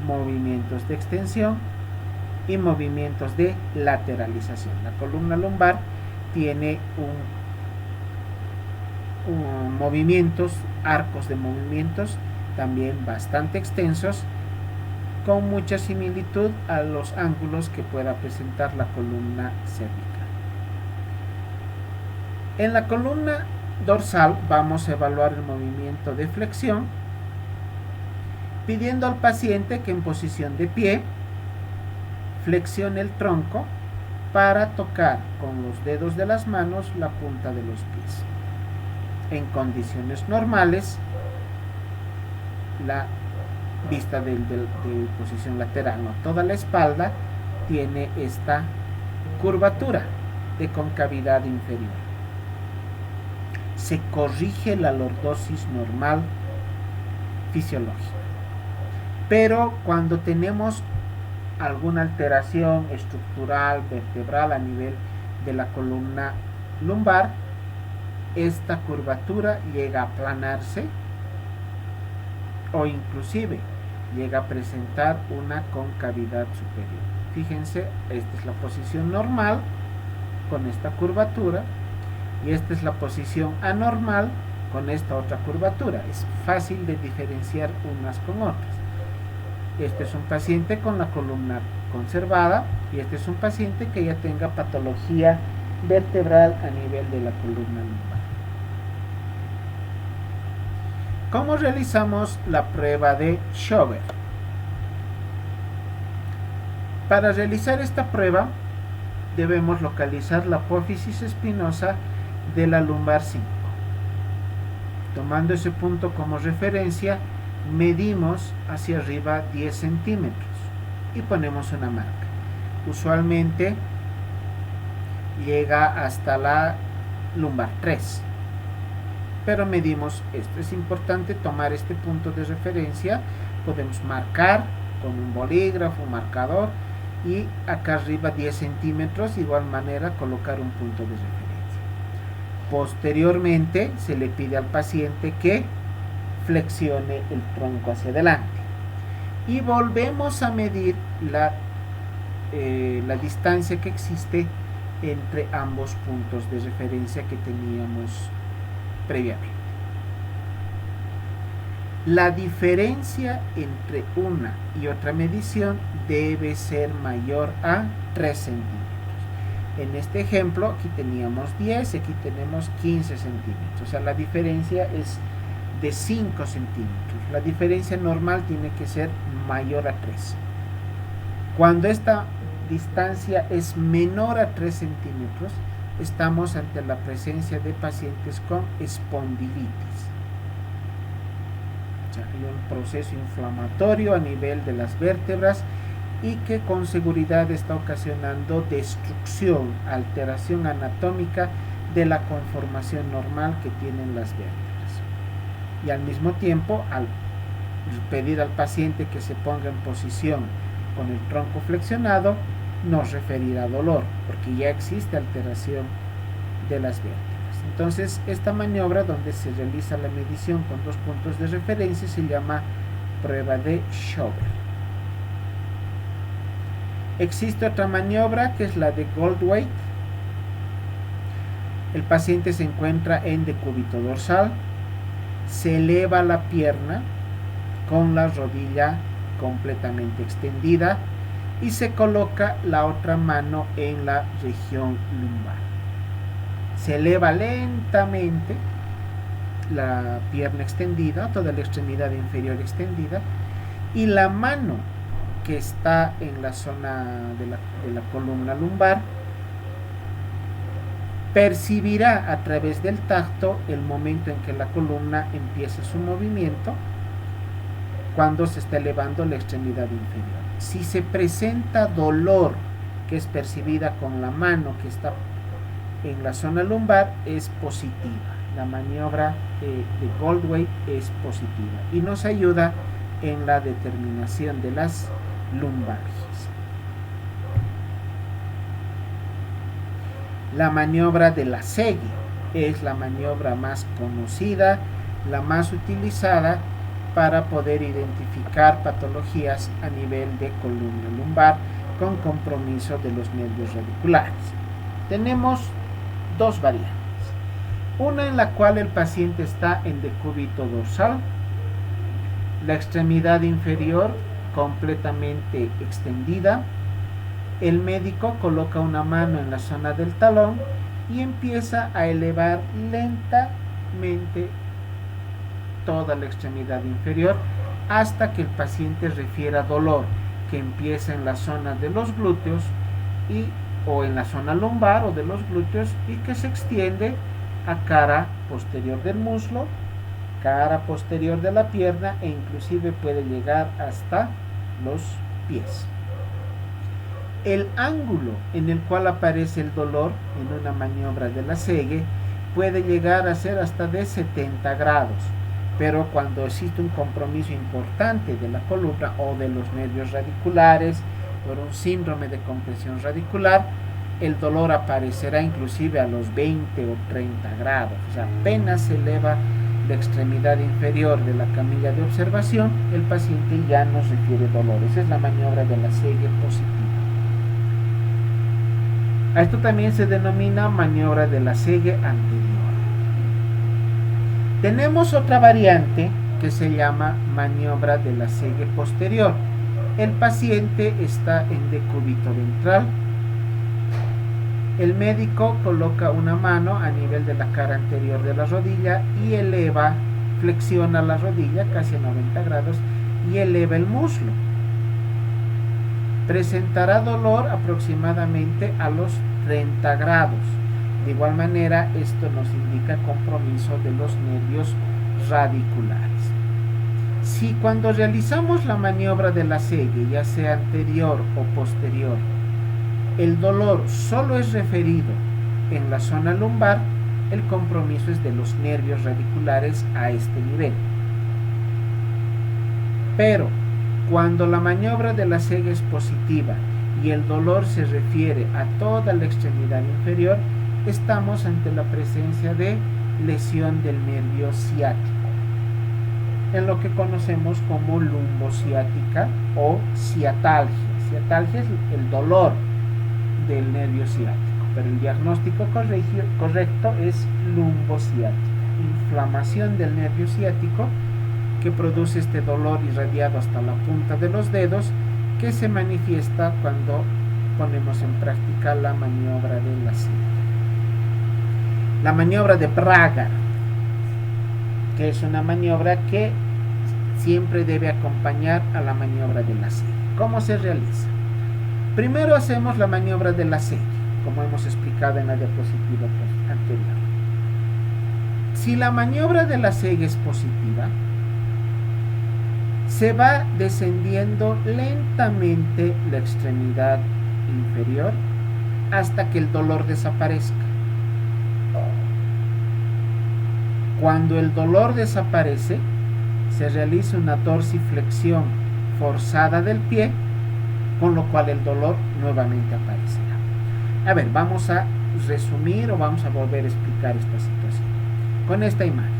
movimientos de extensión y movimientos de lateralización. La columna lumbar tiene movimientos, arcos de movimientos también bastante extensos, con mucha similitud a los ángulos que pueda presentar la columna cervical. En la columna dorsal vamos a evaluar el movimiento de flexión, pidiendo al paciente que en posición de pie flexione el tronco para tocar con los dedos de las manos la punta de los pies. En condiciones normales, la vista de posición lateral, no toda la espalda tiene esta curvatura de concavidad inferior. Se corrige la lordosis normal fisiológica. Pero cuando tenemos alguna alteración estructural, vertebral a nivel de la columna lumbar, esta curvatura llega a aplanarse o inclusive llega a presentar una concavidad superior. Fíjense, esta es la posición normal con esta curvatura y esta es la posición anormal con esta otra curvatura. Es fácil de diferenciar unas con otras. Este es un paciente con la columna conservada y este es un paciente que ya tenga patología vertebral a nivel de la columna lumbar. ¿Cómo realizamos la prueba de Schober? Para realizar esta prueba debemos localizar la apófisis espinosa de la lumbar 5. Tomando ese punto como referencia, medimos hacia arriba 10 centímetros y ponemos una marca. Usualmente llega hasta la lumbar 3, pero medimos esto. Es importante tomar este punto de referencia. Podemos marcar con un bolígrafo, un marcador, y acá arriba 10 centímetros, de igual manera colocar un punto de referencia. Posteriormente se le pide al paciente que flexione el tronco hacia adelante y volvemos a medir la distancia que existe entre ambos puntos de referencia que teníamos previamente. La diferencia entre una y otra medición debe ser mayor a 3 centímetros. En este ejemplo aquí teníamos 10, aquí tenemos 15 centímetros, o sea, la diferencia es de 5 centímetros. La diferencia normal tiene que ser mayor a 3. Cuando esta distancia es menor a 3 centímetros, estamos ante la presencia de pacientes con espondilitis. O sea, hay un proceso inflamatorio a nivel de las vértebras y que con seguridad está ocasionando destrucción, alteración anatómica de la conformación normal que tienen las vértebras. Y al mismo tiempo, al pedir al paciente que se ponga en posición con el tronco flexionado, nos referirá dolor, porque ya existe alteración de las vértebras. Entonces, esta maniobra donde se realiza la medición con 2 puntos de referencia se llama prueba de Schober. Existe otra maniobra que es la de Goldthwait. El paciente se encuentra en decúbito dorsal, se eleva la pierna con la rodilla completamente extendida y se coloca la otra mano en la región lumbar. Se eleva lentamente la pierna extendida, toda la extremidad inferior extendida, y la mano que está en la zona de la columna lumbar percibirá a través del tacto el momento en que la columna empieza su movimiento cuando se está elevando la extremidad inferior. Si se presenta dolor que es percibida con la mano que está en la zona lumbar, es positiva. La maniobra de Goldthwait es positiva y nos ayuda en la determinación de las lumbalgias. La maniobra de la Segui es la maniobra más conocida, la más utilizada para poder identificar patologías a nivel de columna lumbar con compromiso de los nervios radiculares. Tenemos 2 variantes. Una en la cual el paciente está en decúbito dorsal, la extremidad inferior completamente extendida. El médico coloca una mano en la zona del talón y empieza a elevar lentamente toda la extremidad inferior hasta que el paciente refiera dolor, que empieza en la zona de los glúteos o en la zona lumbar o de los glúteos y que se extiende a cara posterior del muslo, cara posterior de la pierna e inclusive puede llegar hasta los pies. El ángulo en el cual aparece el dolor en una maniobra de la Segue puede llegar a ser hasta de 70 grados, pero cuando existe un compromiso importante de la columna o de los nervios radiculares por un síndrome de compresión radicular, el dolor aparecerá inclusive a los 20 o 30 grados. O sea, apenas se eleva la extremidad inferior de la camilla de observación, el paciente ya nos refiere dolor. Esa es la maniobra de la Segue positiva. A esto también se denomina maniobra de la Segue anterior. Tenemos otra variante que se llama maniobra de la Segue posterior. El paciente está en decúbito ventral. El médico coloca una mano a nivel de la cara anterior de la rodilla y flexiona la rodilla casi a 90 grados y eleva el muslo. Presentará dolor aproximadamente a los 30 grados. De igual manera, esto nos indica compromiso de los nervios radiculares. Si cuando realizamos la maniobra de la Segue, ya sea anterior o posterior, el dolor solo es referido en la zona lumbar, el compromiso es de los nervios radiculares a este nivel. Pero cuando la maniobra de la Segue es positiva y el dolor se refiere a toda la extremidad inferior, estamos ante la presencia de lesión del nervio ciático, en lo que conocemos como lumbociática o ciatalgia. Ciatalgia es el dolor del nervio ciático, pero el diagnóstico correcto es lumbociática, inflamación del nervio ciático que produce este dolor irradiado hasta la punta de los dedos, que se manifiesta cuando ponemos en práctica la maniobra de la Segue. La maniobra de Braga, que es una maniobra que siempre debe acompañar a la maniobra de la Segue. ¿Cómo se realiza? Primero hacemos la maniobra de la Segue, como hemos explicado en la diapositiva anterior. Si la maniobra de la Segue es positiva, se va descendiendo lentamente la extremidad inferior hasta que el dolor desaparezca. Cuando el dolor desaparece, se realiza una dorsiflexión forzada del pie, con lo cual el dolor nuevamente aparecerá. A ver, vamos a resumir o vamos a volver a explicar esta situación con esta imagen.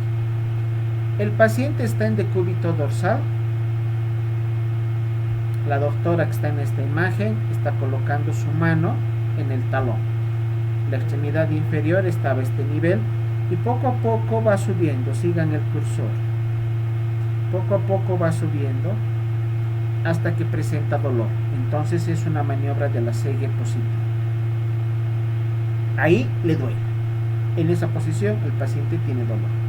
El paciente está en decúbito dorsal. La doctora que está en esta imagen está colocando su mano en el talón. La extremidad inferior estaba a este nivel y poco a poco va subiendo. Sigan el cursor. Poco a poco va subiendo hasta que presenta dolor. Entonces es una maniobra de la Segue positiva. Ahí le duele. En esa posición el paciente tiene dolor.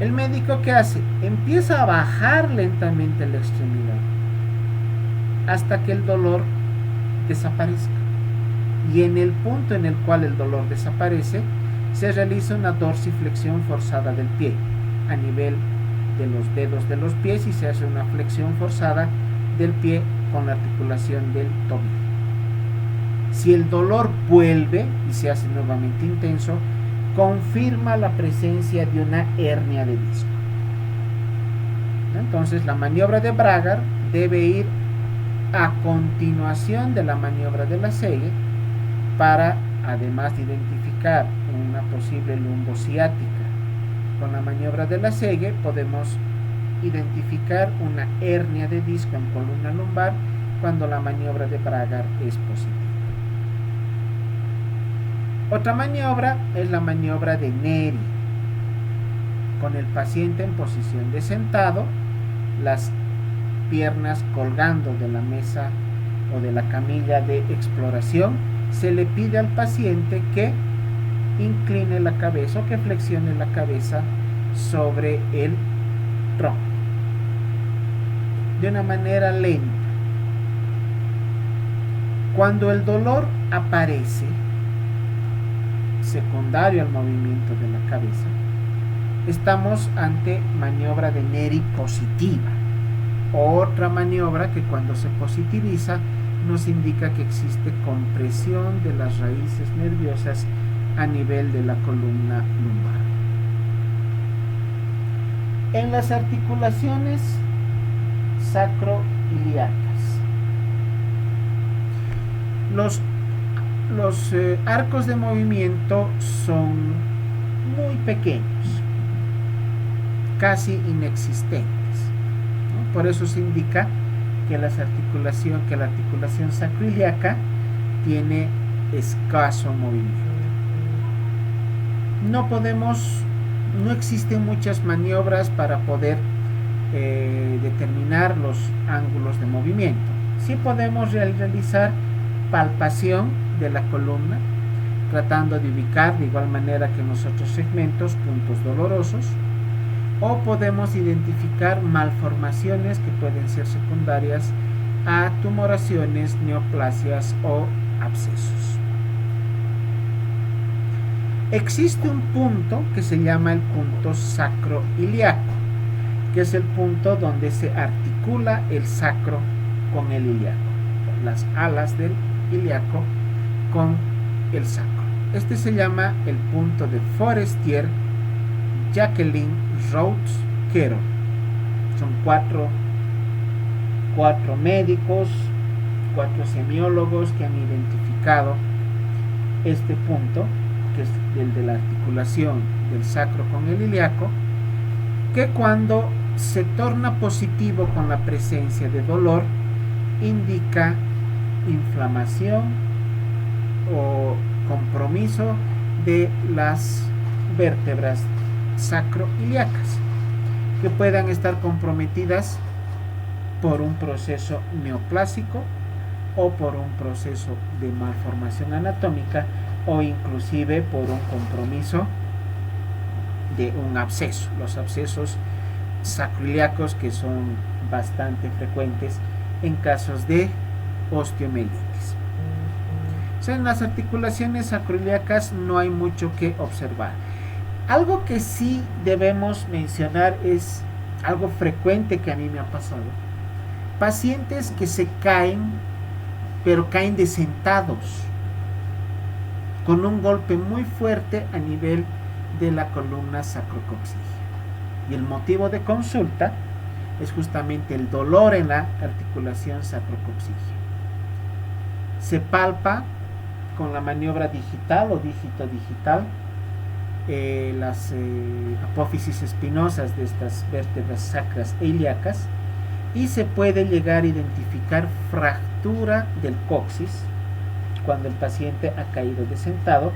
El médico, ¿qué hace? Empieza a bajar lentamente la extremidad hasta que el dolor desaparezca. Y en el punto en el cual el dolor desaparece, se realiza una dorsiflexión forzada del pie a nivel de los dedos de los pies y se hace una flexión forzada del pie con la articulación del tobillo. Si el dolor vuelve y se hace nuevamente intenso, confirma la presencia de una hernia de disco. Entonces la maniobra de Braga debe ir a continuación de la maniobra de la Segue para, además de identificar una posible lumbociática con la maniobra de la Segue, podemos identificar una hernia de disco en columna lumbar cuando la maniobra de Braga es positiva. Otra maniobra es la maniobra de Neri, con el paciente en posición de sentado, las piernas colgando de la mesa o de la camilla de exploración, se le pide al paciente que incline la cabeza o que flexione la cabeza sobre el tronco de una manera lenta. Cuando el dolor aparece secundario al movimiento de la cabeza, estamos ante maniobra de Neri positiva, otra maniobra que cuando se positiviza nos indica que existe compresión de las raíces nerviosas a nivel de la columna lumbar. En las articulaciones sacroiliacas, los arcos de movimiento son muy pequeños, casi inexistentes, ¿no? Por eso se indica que la articulación sacroiliaca tiene escaso movimiento. No existen muchas maniobras para poder determinar los ángulos de movimiento. Sí podemos realizar palpación de la columna, tratando de ubicar de igual manera que en los otros segmentos puntos dolorosos, o podemos identificar malformaciones que pueden ser secundarias a tumoraciones, neoplasias o abscesos. Existe un punto que se llama el punto sacroiliaco, que es el punto donde se articula el sacro con el ilíaco, las alas del ilíaco con el sacro. Este se llama el punto de Forestier-Jacqueline-Rhodes-Querol. Son cuatro médicos, 4 semiólogos que han identificado este punto, que es el de la articulación del sacro con el ilíaco, que cuando se torna positivo con la presencia de dolor, indica inflamación o compromiso de las vértebras sacroiliacas, que puedan estar comprometidas por un proceso neoplásico o por un proceso de malformación anatómica o inclusive por un compromiso de un absceso. Los abscesos sacroiliacos, que son bastante frecuentes en casos de osteomielitis. En las articulaciones sacroiliacas no hay mucho que observar. Algo que sí debemos mencionar es algo frecuente que a mí me ha pasado. Pacientes que se caen, pero caen de sentados, con un golpe muy fuerte a nivel de la columna sacrocoxígea. Y el motivo de consulta es justamente el dolor en la articulación sacrocoxígea. Se palpa con la maniobra digital o dígito digital las apófisis espinosas de estas vértebras sacras e ilíacas, y se puede llegar a identificar fractura del coxis cuando el paciente ha caído de sentado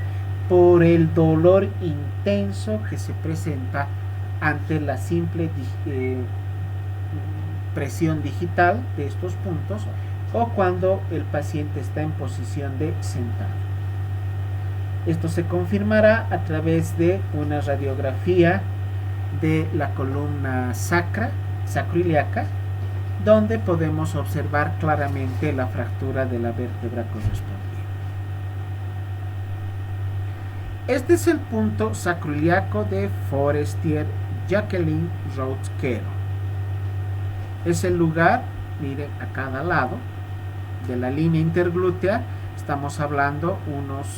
por el dolor intenso que se presenta ante la simple presión digital de estos puntos, o cuando el paciente está en posición de sentado. Esto se confirmará a través de una radiografía de la columna sacroiliaca, donde podemos observar claramente la fractura de la vértebra correspondiente. Este es el punto sacroiliaco de Forestier-Jacqueline-Rhodes-Querol. Es el lugar, miren, a cada lado de la línea interglútea. Estamos hablando unos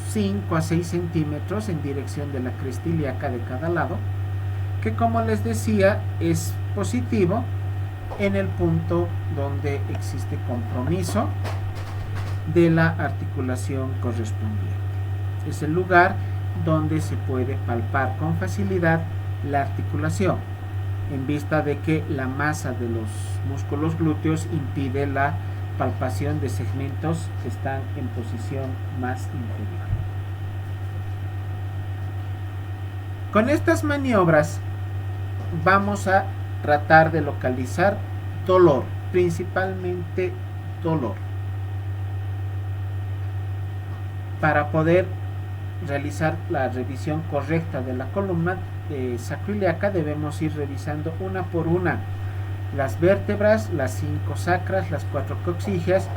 5 a 6 centímetros en dirección de la cresta ilíaca de cada lado, que, como les decía, es positivo en el punto donde existe compromiso de la articulación correspondiente. Es el lugar donde se puede palpar con facilidad la articulación, en vista de que la masa de los músculos glúteos impide la palpación de segmentos que están en posición más inferior. Con estas maniobras vamos a tratar de localizar dolor, principalmente dolor. Para poder realizar la revisión correcta de la columna sacroiliaca debemos ir revisando una por una las vértebras, las 5 sacras, las 4 coxígeas,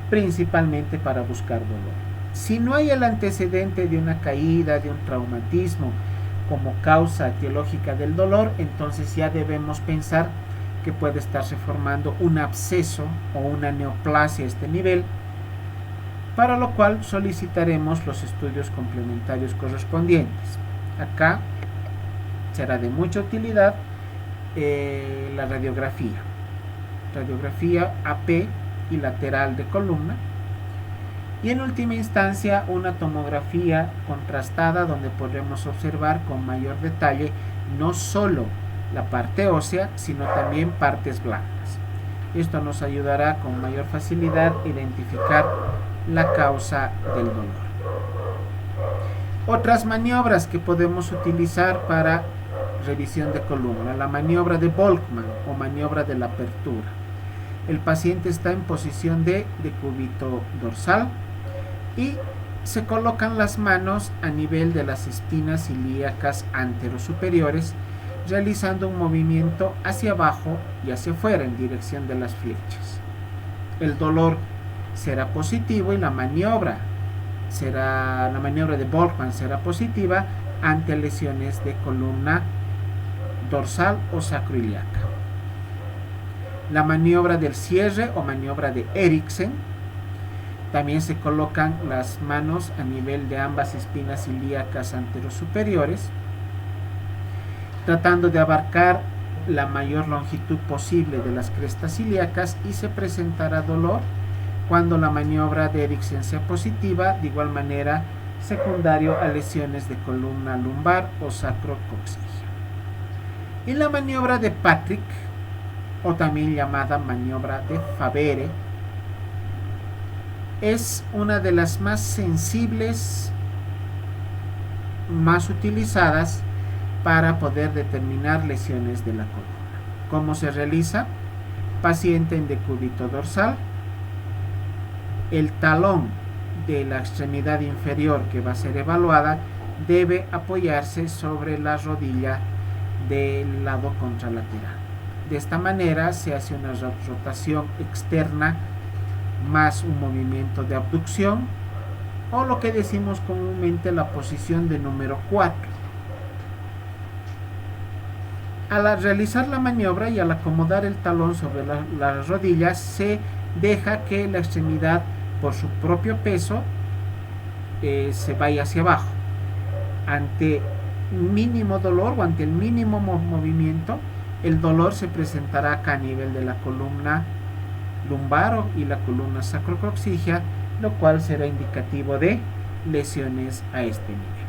principalmente para buscar dolor. Si no hay el antecedente de una caída, de un traumatismo como causa etiológica del dolor, entonces ya debemos pensar que puede estarse formando un absceso o una neoplasia a este nivel, para lo cual solicitaremos los estudios complementarios correspondientes. Acá será de mucha utilidad la radiografía AP y lateral de columna, y en última instancia una tomografía contrastada donde podremos observar con mayor detalle no solo la parte ósea, sino también partes blancas. Esto nos ayudará con mayor facilidad a identificar la causa del dolor. Otras maniobras que podemos utilizar para revisión de columna: la maniobra de Volkmann o maniobra de la apertura. El paciente está en posición de decúbito dorsal y se colocan las manos a nivel de las espinas ilíacas anterosuperiores, realizando un movimiento hacia abajo y hacia afuera en dirección de las flechas. El dolor será positivo y la maniobra de Volkmann será positiva ante lesiones de columna dorsal o sacroiliaca. La maniobra del cierre o maniobra de Eriksen: también se colocan las manos a nivel de ambas espinas ilíacas anterosuperiores, tratando de abarcar la mayor longitud posible de las crestas ilíacas, y se presentará dolor cuando la maniobra de Eriksen sea positiva, de igual manera secundario a lesiones de columna lumbar o sacrocoxígea. Y la maniobra de Patrick, o también llamada maniobra de Favere, es una de las más sensibles, más utilizadas para poder determinar lesiones de la columna. ¿Cómo se realiza? Paciente en decúbito dorsal, el talón de la extremidad inferior que va a ser evaluada debe apoyarse sobre la rodilla del lado contralateral. De esta manera se hace una rotación externa más un movimiento de abducción, o lo que decimos comúnmente la posición de número 4. Al realizar la maniobra y al acomodar el talón sobre las rodillas, se deja que la extremidad, por su propio peso, se vaya hacia abajo. Ante mínimo dolor o ante el mínimo movimiento, el dolor se presentará acá a nivel de la columna lumbar y la columna sacrocoxígea, lo cual será indicativo de lesiones a este nivel.